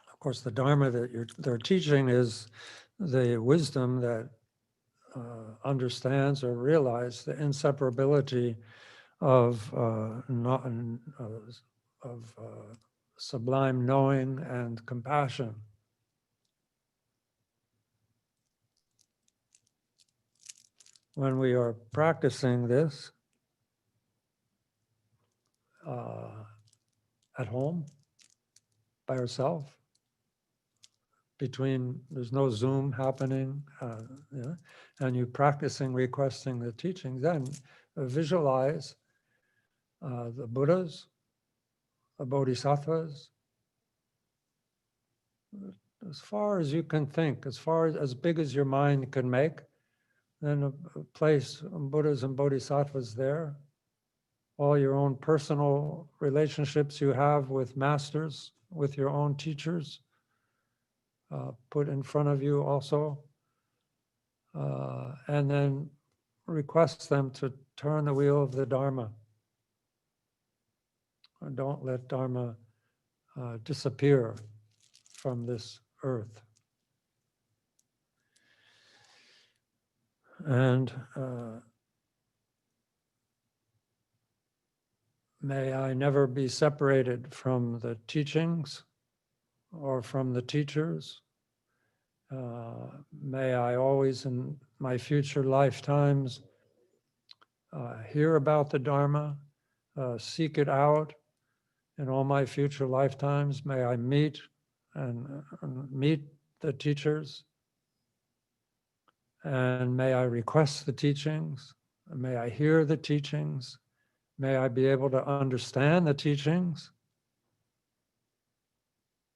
Of course, the Dharma that they're teaching is the wisdom that understands or realizes the inseparability of sublime knowing and compassion. When we are practicing this at home, by ourselves, there's no Zoom happening, and you practicing requesting the teaching, then visualize the Buddhas, the Bodhisattvas, as far as you can think, as big as your mind can make, then a place Buddhas and Bodhisattvas there, all your own personal relationships you have with masters, with your own teachers, put in front of you also, and then request them to turn the wheel of the Dharma. Don't let Dharma disappear from this earth. And may I never be separated from the teachings or from the teachers. May I always in my future lifetimes hear about the Dharma, seek it out. In all my future lifetimes, may I meet the teachers, and may I request the teachings, may I hear the teachings, may I be able to understand the teachings,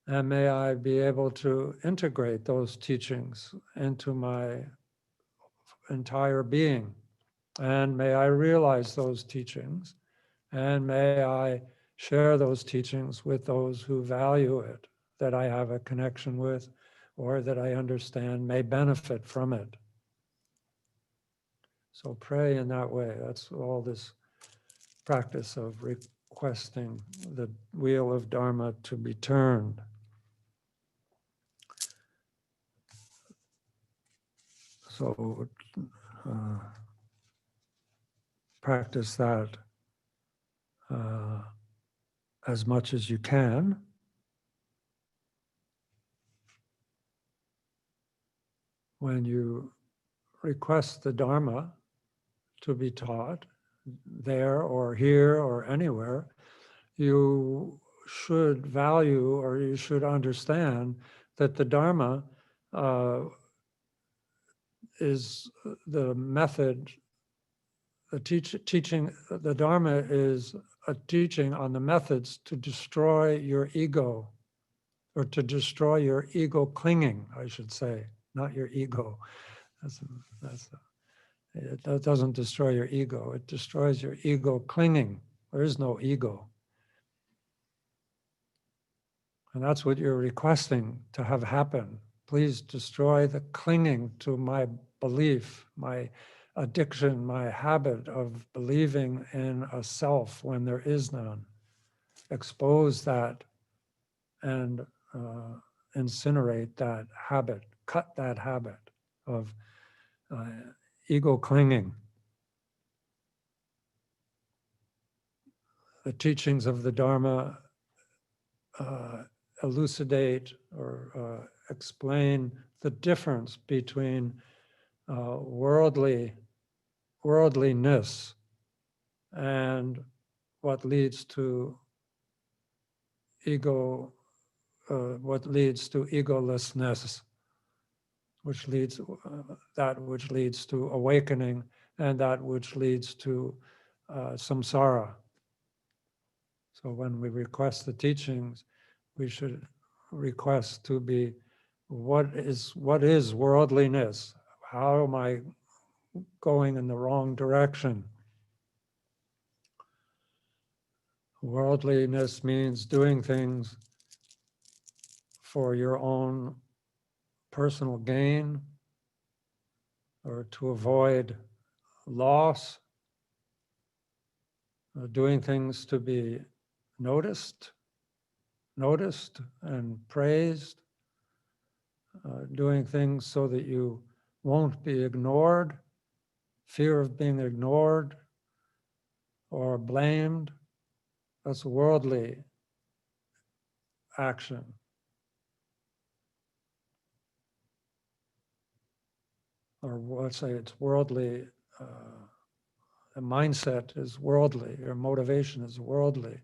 and may I be able to integrate those teachings into my entire being. And may I realize those teachings, and may I share those teachings with those who value it, that I have a connection with, or that I understand may benefit from it. So pray in that way. That's all this practice of requesting the wheel of Dharma to be turned. So practice that as much as you can. When you request the Dharma to be taught, there or here or anywhere, you should value or you should understand that the Dharma is the method, the teaching, the Dharma is a teaching on the methods to destroy your ego, or to destroy your ego clinging, I should say, not your ego. That doesn't destroy your ego. It destroys your ego clinging. There is no ego. And that's what you're requesting to have happen. Please destroy the clinging to my belief, my addiction, my habit of believing in a self when there is none. Expose that and incinerate that habit, cut that habit of ego clinging. The teachings of the Dharma elucidate or explain the difference between worldliness and what leads to ego, what leads to egolessness, which leads which leads to awakening, and that which leads to samsara. So when we request the teachings, we should request to be, what is worldliness? How am I going in the wrong direction? Worldliness means doing things for your own personal gain or to avoid loss, doing things to be noticed and praised, doing things so that you won't be ignored, fear of being ignored, or blamed, that's worldly action. Or let's say it's worldly, the mindset is worldly, your motivation is worldly.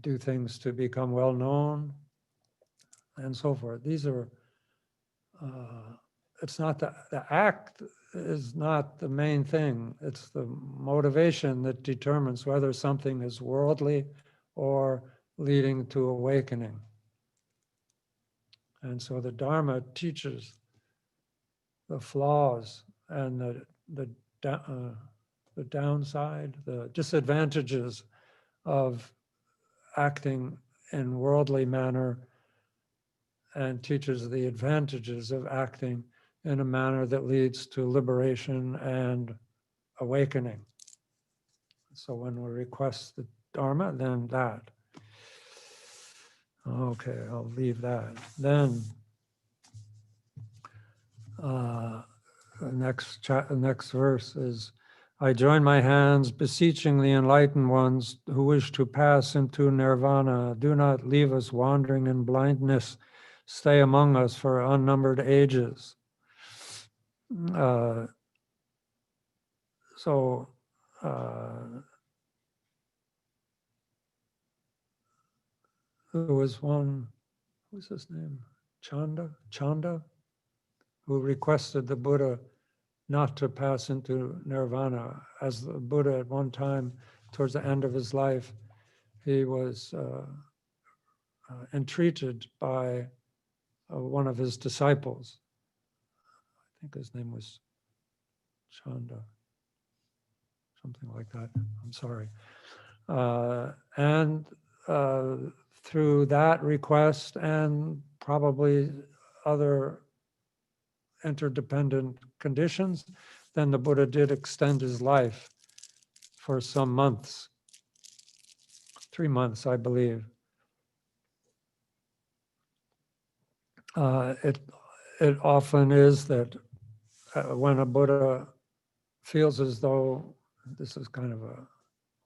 Do things to become well known, and so forth. These are, it's not the act is not the main thing. It's the motivation that determines whether something is worldly or leading to awakening. And so the Dharma teaches the flaws and the downside, the disadvantages of acting in worldly manner, and teaches the advantages of acting in a manner that leads to liberation and awakening. So when we request the Dharma, then that. Okay, I'll leave that. Then the next verse is, I join my hands beseeching the enlightened ones who wish to pass into nirvana. Do not leave us wandering in blindness. Stay among us for unnumbered ages. There was one, what's his name? Chanda, who requested the Buddha not to pass into nirvana. As the Buddha at one time, towards the end of his life, he was entreated by one of his disciples. I think his name was Chanda, something like that. I'm sorry. And through that request and probably other interdependent conditions, then the Buddha did extend his life for some months, 3 months, I believe. It often is that when a Buddha feels as though, this is kind of a,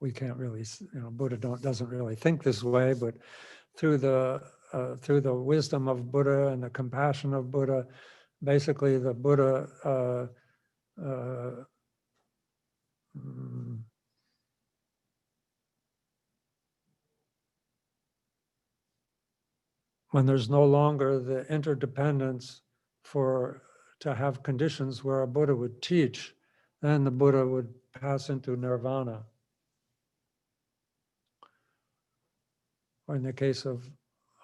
we can't really, Buddha doesn't really think this way, but through the wisdom of Buddha and the compassion of Buddha, basically the Buddha when there's no longer the interdependence to have conditions where a Buddha would teach, then the Buddha would pass into nirvana. Or in the case of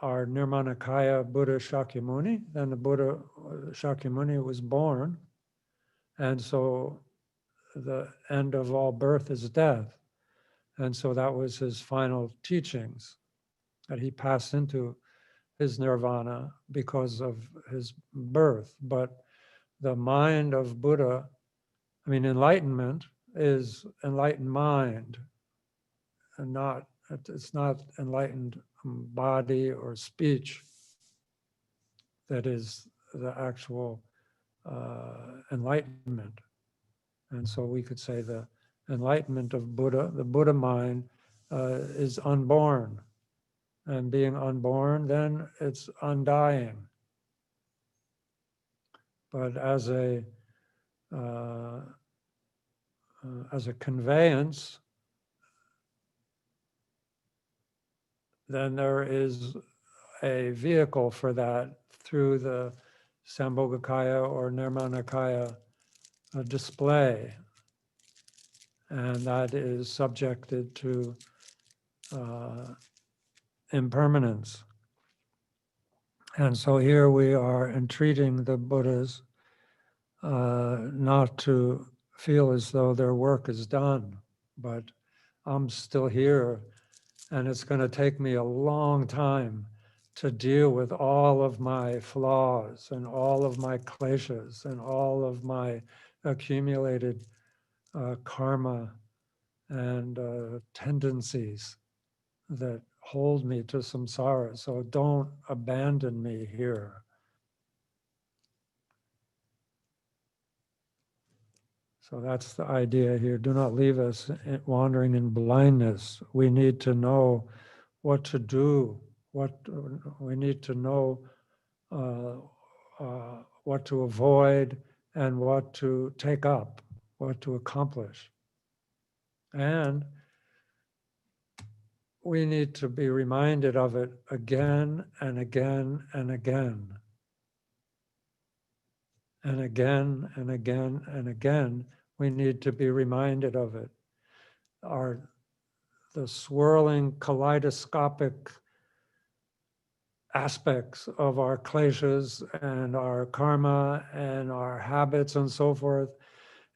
our Nirmanakaya Buddha Shakyamuni, then the Buddha Shakyamuni was born, and so the end of all birth is death. And so that was his final teachings, that he passed into his nirvana because of his birth. But the mind of Buddha, I mean, enlightenment is enlightened mind, and it's not enlightened body or speech that is the actual enlightenment. And so we could say the enlightenment of Buddha, the Buddha mind, is unborn. And being unborn, then it's undying. But as a conveyance, then there is a vehicle for that through the Sambhogakaya or Nirmanakaya display. And that is subjected to impermanence. And so here we are entreating the Buddhas not to feel as though their work is done, but I'm still here, and it's going to take me a long time to deal with all of my flaws and all of my kleshas and all of my accumulated karma and tendencies that hold me to samsara. So don't abandon me here. So that's the idea here. Do not leave us wandering in blindness. We need to know what to do. We need to know what to avoid and what to take up, what to accomplish. And we need to be reminded of it again and again and again. And again and again and again, we need to be reminded of it. The swirling kaleidoscopic aspects of our kleshas and our karma and our habits and so forth,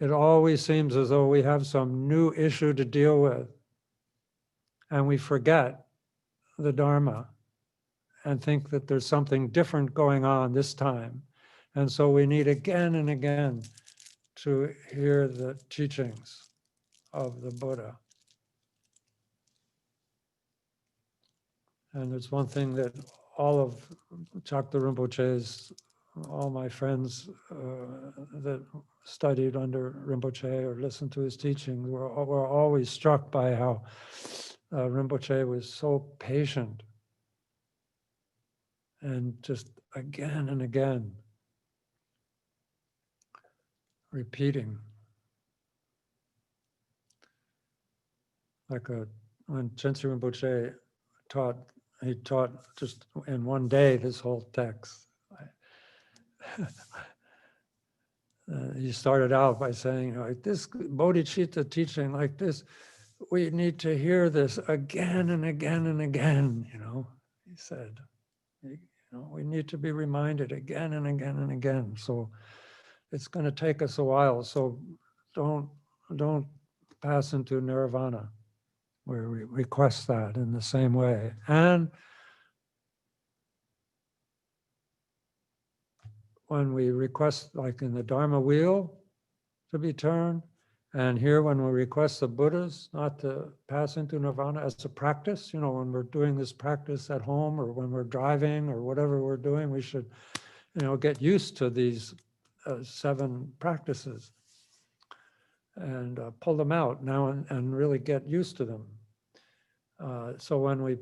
it always seems as though we have some new issue to deal with. And we forget the Dharma and think that there's something different going on this time. And so we need again and again to hear the teachings of the Buddha. And there's one thing that all of Chakta Rinpoche's, all my friends that studied under Rinpoche or listened to his teachings were always struck by how Rinpoche was so patient and just again and again repeating. Like when Chensi Rinpoche taught, he taught just in one day this whole text. He started out by saying, like this bodhicitta teaching like this, we need to hear this again and again and again, he said. We need to be reminded again and again and again. So it's going to take us a while. So don't pass into nirvana, where we request that in the same way. And when we request, like in the Dharma wheel, to be turned, and here when we request the Buddhas not to pass into nirvana as a practice, when we're doing this practice at home or when we're driving or whatever we're doing, we should, get used to these 7 practices and pull them out now and really get used to them. So when we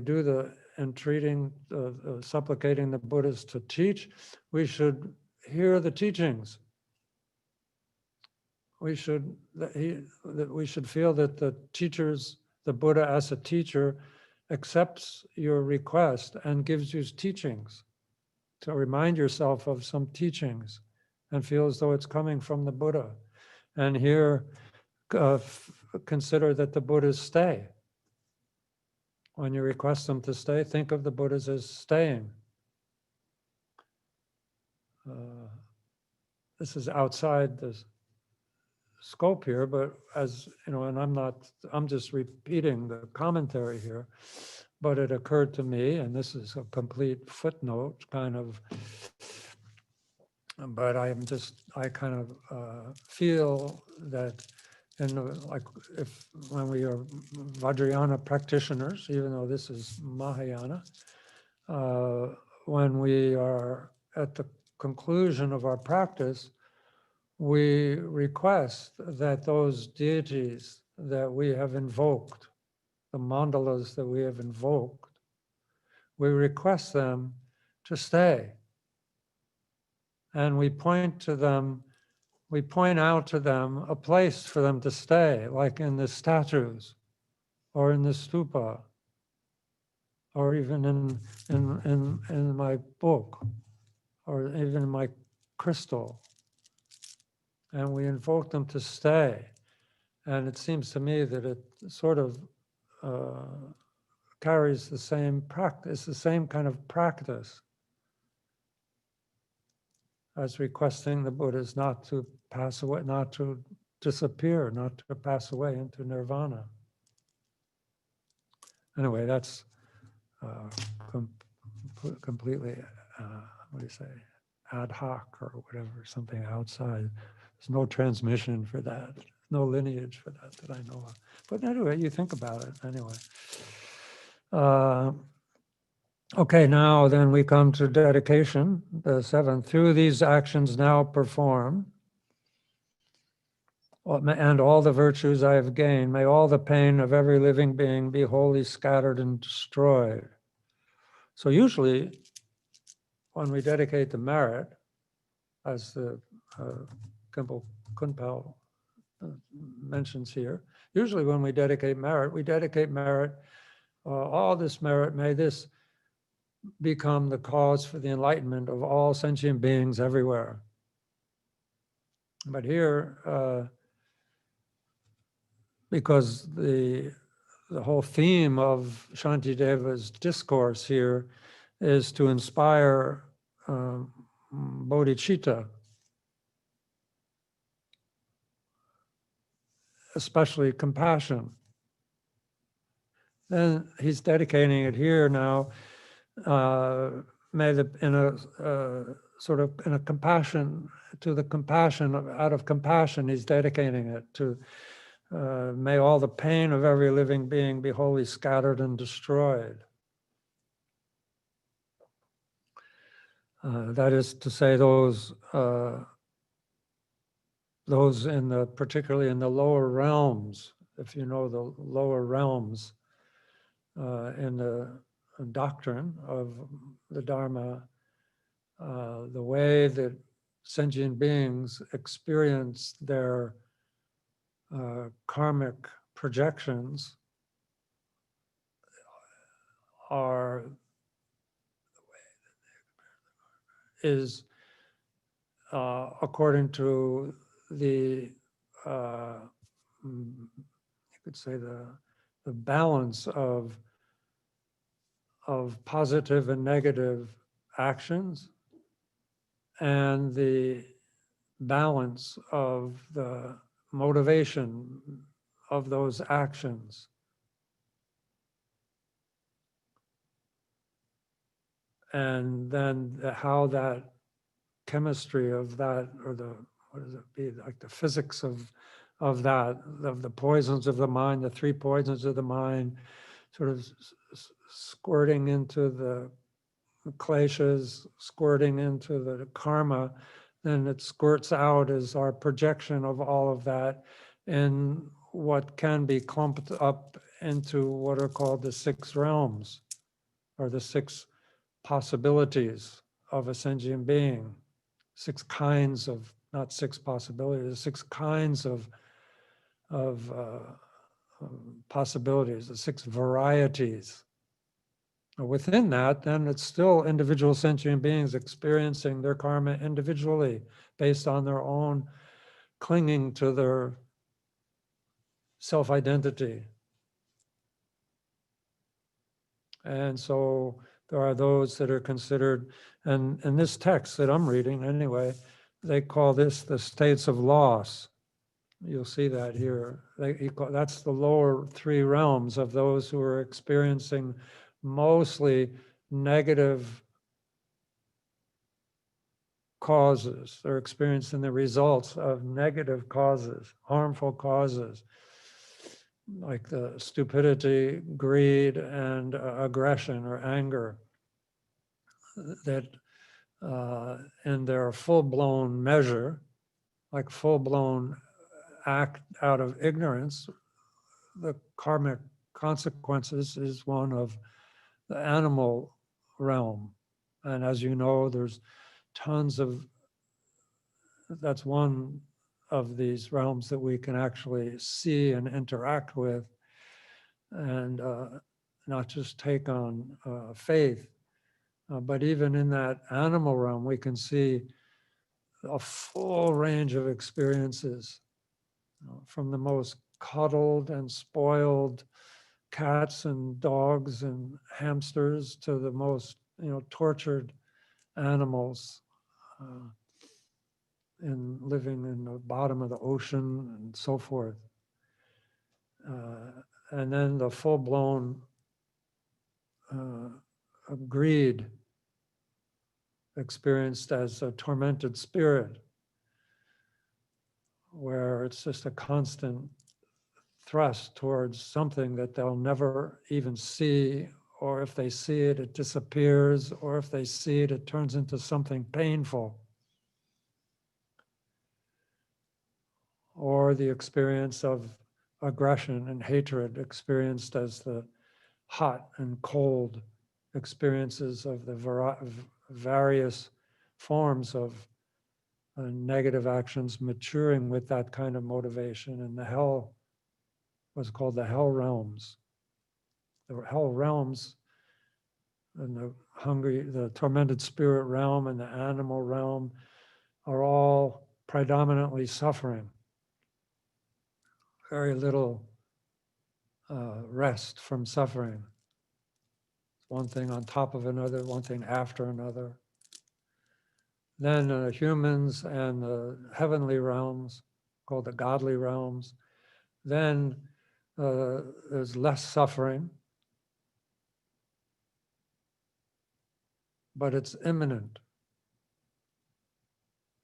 do the entreating, supplicating the Buddhas to teach, we should hear the teachings. We should feel that the teachers, the Buddha as a teacher, accepts your request and gives you teachings. So remind yourself of some teachings and feel as though it's coming from the Buddha. And here, consider that the Buddhas stay. When you request them to stay, think of the Buddhas as staying. This is outside the scope here, but as and I'm just repeating the commentary here, but it occurred to me, and this is a complete footnote kind of, but I kind of feel that when we are Vajrayana practitioners, even though this is Mahayana, when we are at the conclusion of our practice, we request that those deities that we have invoked, the mandalas that we have invoked, we request them to stay. And we point out to them a place for them to stay, like in the statues, or in the stupa, or even in my book, or even in my crystal. And we invoke them to stay. And it seems to me that it sort of carries the same practice, the same kind of practice as requesting the Buddhas not to pass away, not to disappear, not to pass away into nirvana. Anyway, that's completely, ad hoc or whatever, something outside. There's no transmission for that, no lineage for that I know of. But anyway, you think about it anyway. Okay, now then we come to dedication, the 7th. Through these actions now perform, and all the virtues I have gained, may all the pain of every living being be wholly scattered and destroyed. So usually, when we dedicate the merit, as the Khenpo Kunpao mentions here, usually when we dedicate merit, all this merit, may this become the cause for the enlightenment of all sentient beings everywhere. But here, because the whole theme of Shantideva's discourse here is to inspire bodhicitta, especially compassion. Then he's dedicating it here now, in a compassion, to the compassion, out of compassion, he's dedicating it to, may all the pain of every living being be wholly scattered and destroyed. That is to say, those particularly in the lower realms, if you know the lower realms in the doctrine of the Dharma, the way that sentient beings experience their karmic projections is according to the you could say the balance of positive and negative actions, and the balance of the motivation of those actions. And then how that chemistry of that, or what does it be, like the physics of that, of the poisons of the mind, the three poisons of the mind, sort of squirting into the kleshas, squirting into the karma, then it squirts out as our projection of all of that in what can be clumped up into what are called the six realms, or the six possibilities of a sentient being. Six kinds of, not six possibilities, six kinds of possibilities, the six varieties. Within that, then it's still individual sentient beings experiencing their karma individually based on their own clinging to their self-identity. And so there are those that are considered, and in this text that I'm reading anyway, they call this the states of loss. You'll see that here. That's the lower three realms of those who are experiencing mostly negative causes. They're experiencing the results of negative causes, harmful causes, like the stupidity, greed, and aggression or anger, that in their full-blown measure, like full-blown act out of ignorance, the karmic consequences is one of the animal realm. And as you know, there's tons of, that's one of these realms that we can actually see and interact with, and not just take on faith, but even in that animal realm, we can see a full range of experiences, from the most cuddled and spoiled cats and dogs and hamsters to the most, tortured animals in living in the bottom of the ocean and so forth. And then the full-blown greed experienced as a tormented spirit, where it's just a constant thrust towards something that they'll never even see, or if they see it, it disappears, or if they see it, it turns into something painful. or the experience of aggression and hatred experienced as the hot and cold experiences of the various forms of negative actions maturing with that kind of motivation. And the hell was called the hell realms. The hell realms and the tormented spirit realm and the animal realm are all predominantly suffering. Very little rest from suffering. One thing on top of another, one thing after another. Then humans and the heavenly realms, called the godly realms. Then there's less suffering, but it's imminent.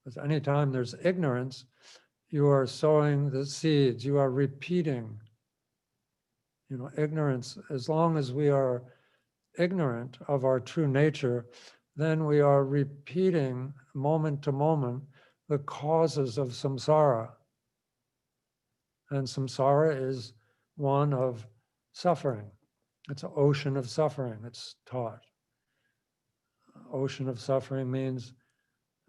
Because anytime there's ignorance, you are sowing the seeds, you are repeating. Ignorance, as long as we are ignorant of our true nature, then we are repeating moment to moment the causes of samsara. And samsara is one of suffering. It's an ocean of suffering, it's taught. Ocean of suffering means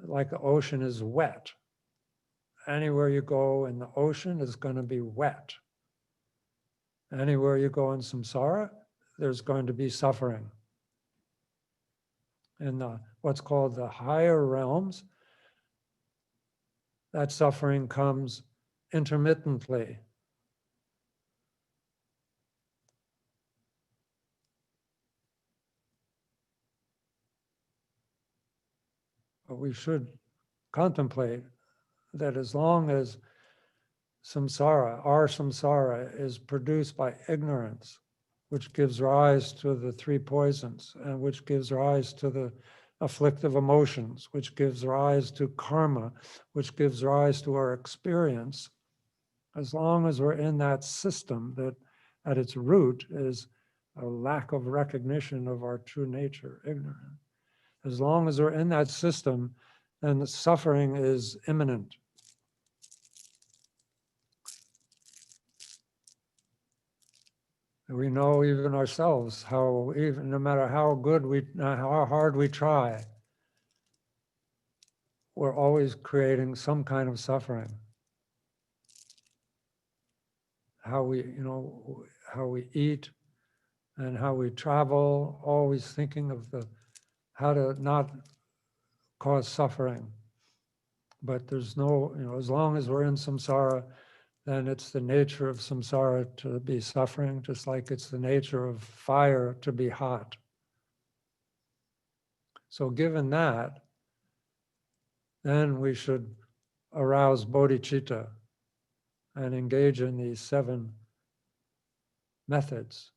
like the ocean is wet. Anywhere you go in the ocean is going to be wet. Anywhere you go in samsara, there's going to be suffering. In what's called the higher realms, that suffering comes intermittently. But we should contemplate that as long as samsara, our samsara, is produced by ignorance, which gives rise to the three poisons, and which gives rise to the afflictive emotions, which gives rise to karma, which gives rise to our experience. As long as we're in that system that at its root is a lack of recognition of our true nature, ignorance. As long as we're in that system, then the suffering is imminent. We know even ourselves how, even no matter how good how hard we try, we're always creating some kind of suffering. How we, how we eat and how we travel, always thinking of how to not cause suffering. But there's no, as long as we're in samsara, then it's the nature of samsara to be suffering, just like it's the nature of fire to be hot. So given that, then we should arouse bodhicitta and engage in these 7 methods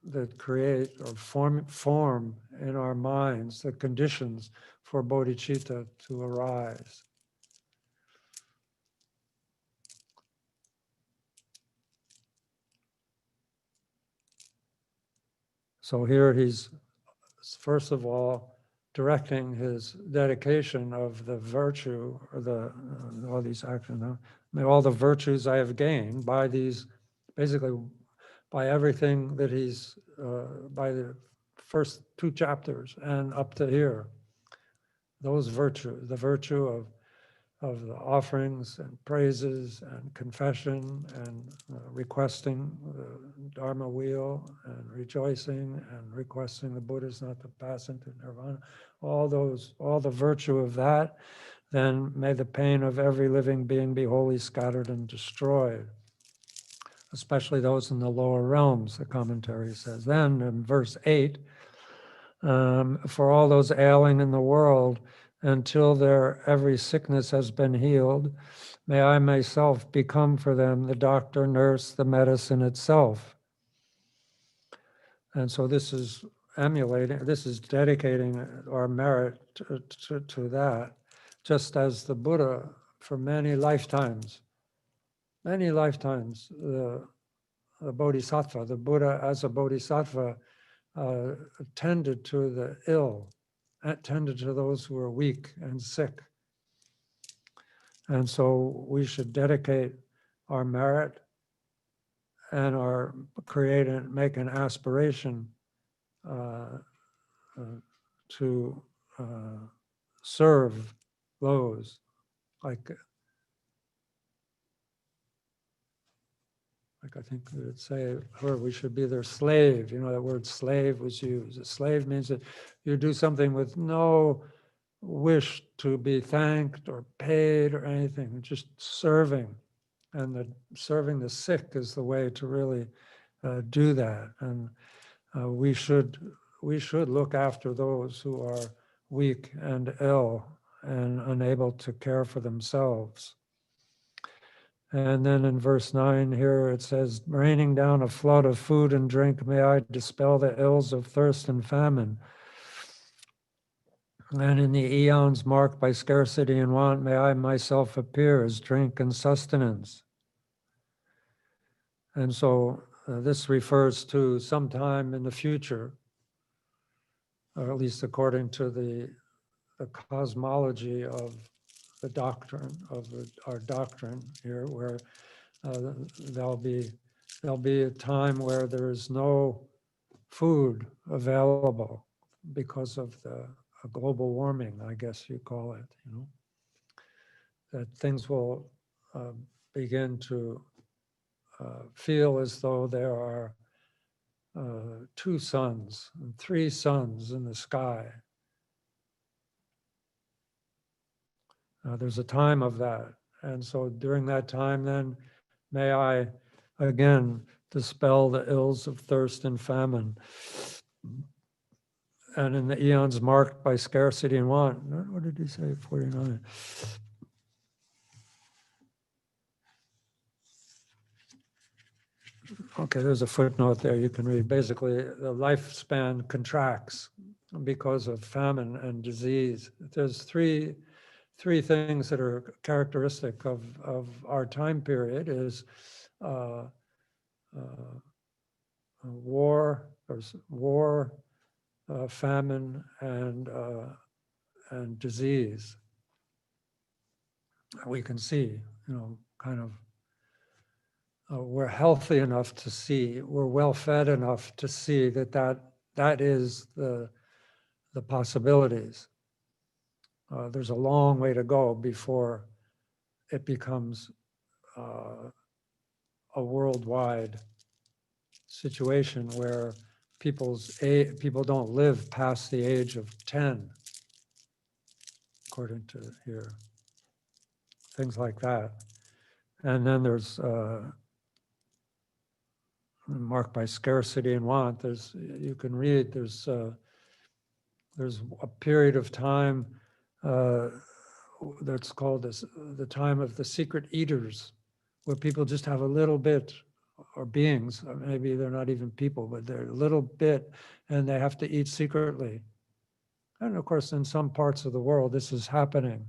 that create or form in our minds the conditions for bodhicitta to arise. So here he's, first of all, directing his dedication of the virtue, or all these actions, all the virtues I have gained by these, basically by everything that he's, by the first 2 chapters and up to here. Those virtues, the virtue of the offerings and praises and confession and requesting the Dharma wheel and rejoicing and requesting the Buddhas not to pass into nirvana, all the virtue of that, then may the pain of every living being be wholly scattered and destroyed, especially those in the lower realms, the commentary says. Then in verse 8, for all those ailing in the world, until their every sickness has been healed, may I myself become for them the doctor, nurse, the medicine itself. And so this is emulating, this is dedicating our merit to that, just as the Buddha, for many lifetimes, the Bodhisattva, the Buddha as a Bodhisattva, tended to the ill, attended to those who were weak and sick. And so we should dedicate our merit and create and make an aspiration to serve those, like I think we would say, or we should be their slave. You know, that word slave was used. A slave means that you do something with no wish to be thanked or paid or anything, just serving. And serving the sick is the way to really do that. And we should look after those who are weak and ill and unable to care for themselves. And then in verse 9 here it says, raining down a flood of food and drink, may I dispel the ills of thirst and famine. And in the eons marked by scarcity and want, may I myself appear as drink and sustenance. And so this refers to sometime in the future, or at least according to the cosmology of the doctrine, our doctrine here, where there'll be a time where there is no food available because of the global warming, I guess you call it, you know, that things will begin to feel as though there are 2 suns and 3 suns in the sky. There's a time of that. And so during that time, then, may I again dispel the ills of thirst and famine. And in the eons marked by scarcity and want, what did he say, 49? Okay, there's a footnote there you can read. Basically, the lifespan contracts because of famine and disease. There's three things that are characteristic of our time period is war, famine, and disease. We can see, you know, kind of we're healthy enough to see, we're well fed enough to see that is the possibilities. There's a long way to go before it becomes a worldwide situation where people don't live past the age of 10, according to here, things like that. And then there's marked by scarcity and want. You can read, there's a period of time that's called the time of the secret eaters, where people just have a little bit, or beings, or maybe they're not even people, but they're a little bit, and they have to eat secretly. And of course, in some parts of the world, this is happening.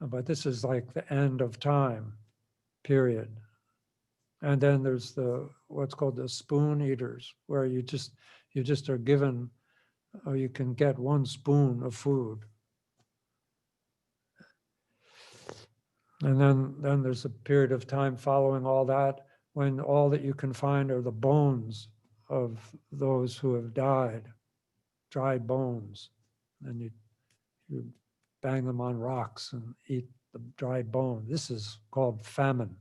But this is like the end of time, period. And then there's what's called the spoon eaters, where you just are given, or you can get 1 spoon of food. And then there's a period of time following all that when all that you can find are the bones of those who have died, dried bones. And you bang them on rocks and eat the dried bone. This is called famine.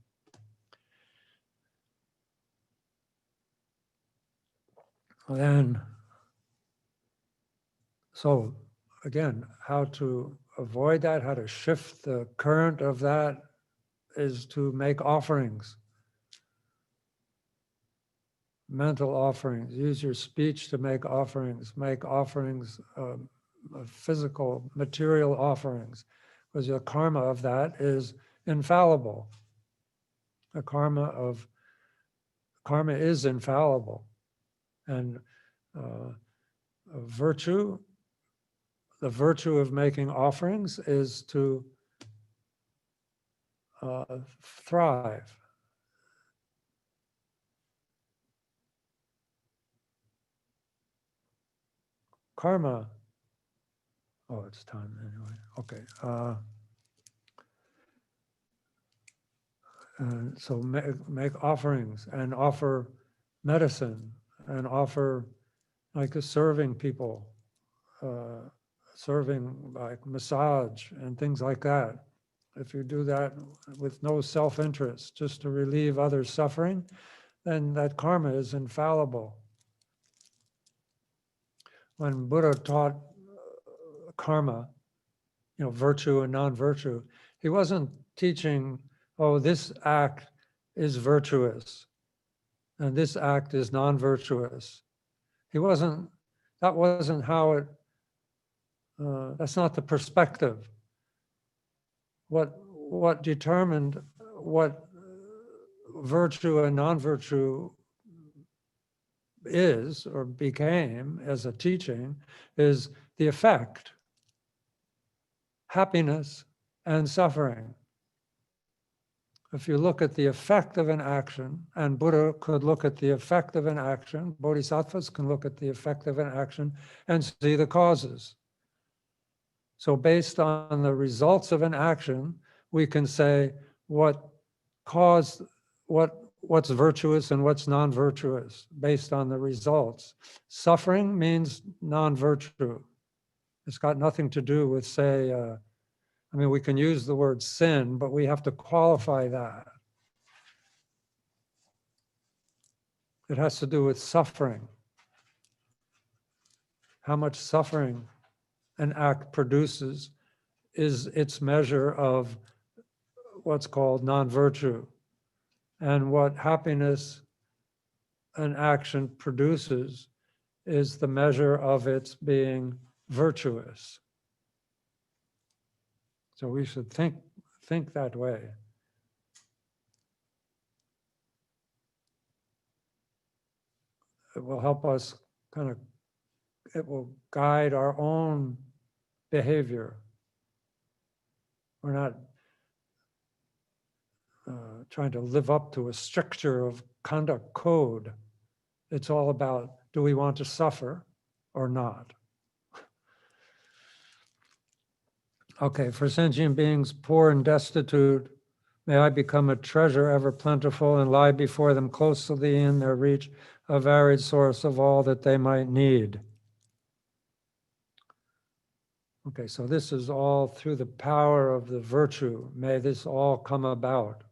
Then, so again, how to avoid that, how to shift the current of that is to make offerings. Mental offerings, use your speech to make offerings physical, material offerings, because the karma of that is infallible. The karma is infallible. And the virtue of making offerings is to thrive. Karma, oh, it's time anyway. Okay. So make offerings and offer medicine and offer like serving people, serving like massage and things like that. If you do that with no self-interest, just to relieve others' suffering, then that karma is infallible. When Buddha taught karma, virtue and non-virtue, he wasn't teaching, oh, this act is virtuous and this act is non-virtuous. That wasn't how it, that's not the perspective. What determined what virtue and non-virtue is or became as a teaching is the effect, happiness and suffering. If you look at the effect of an action, and Buddha could look at the effect of an action, bodhisattvas can look at the effect of an action and see the causes. So based on the results of an action, we can say what caused, what's virtuous and what's non-virtuous based on the results. Suffering means non-virtue. It's got nothing to do with, say, we can use the word sin, but we have to qualify that. It has to do with suffering. How much suffering an act produces is its measure of what's called non-virtue. And what happiness an action produces is the measure of its being virtuous. So we should think that way. It will help us it will guide our own behavior. We're not trying to live up to a stricture of conduct code. It's all about, do we want to suffer or not? Okay, for sentient beings, poor and destitute, may I become a treasure ever plentiful and lie before them closely in their reach, a varied source of all that they might need. Okay, so this is all through the power of the virtue. May this all come about.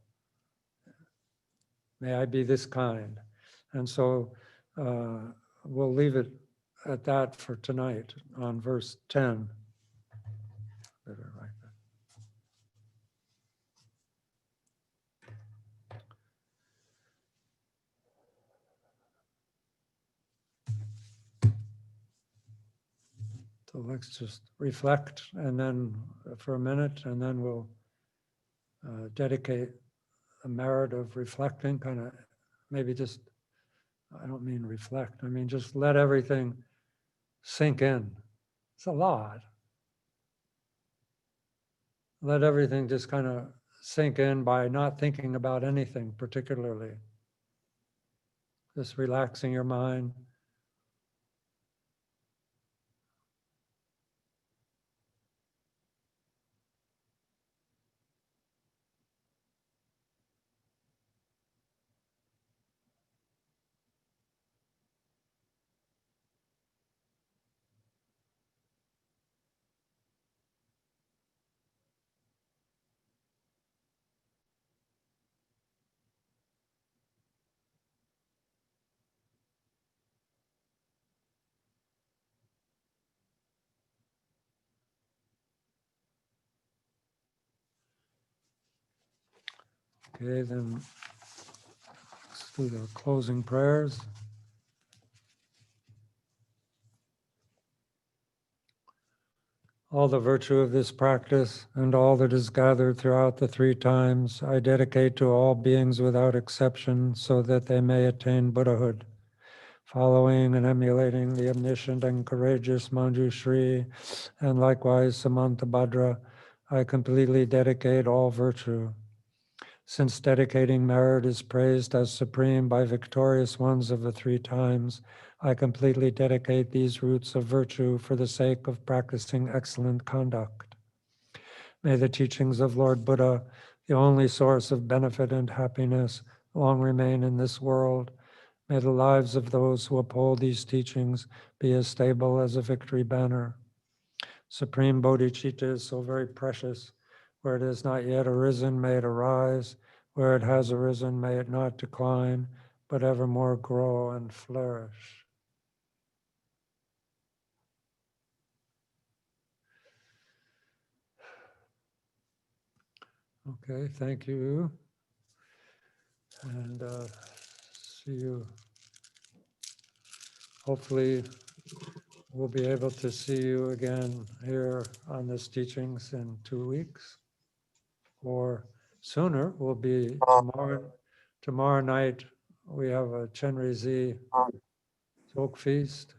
May I be this kind. And so we'll leave it at that for tonight on verse 10. Better write that. So let's just reflect and then for a minute, and then we'll dedicate a merit of reflecting, maybe just, I don't mean reflect, I mean just let everything sink in. It's a lot. Let everything just sink in by not thinking about anything particularly. Just relaxing your mind. Okay, then let's do the closing prayers. All the virtue of this practice and all that is gathered throughout the 3 times, I dedicate to all beings without exception so that they may attain Buddhahood. Following and emulating the omniscient and courageous Manjushri and likewise Samantabhadra, I completely dedicate all virtue. Since dedicating merit is praised as supreme by victorious ones of the 3 times, I completely dedicate these roots of virtue for the sake of practicing excellent conduct. May the teachings of Lord Buddha, the only source of benefit and happiness, long remain in this world. May the lives of those who uphold these teachings be as stable as a victory banner. Supreme Bodhicitta is so very precious. Where it has not yet arisen, may it arise. Where it has arisen, may it not decline, but evermore grow and flourish. Okay, thank you. And see you. Hopefully, we'll be able to see you again here on this teachings in 2 weeks. Or sooner, will be tomorrow night. We have a Chenrezig Folk Feast.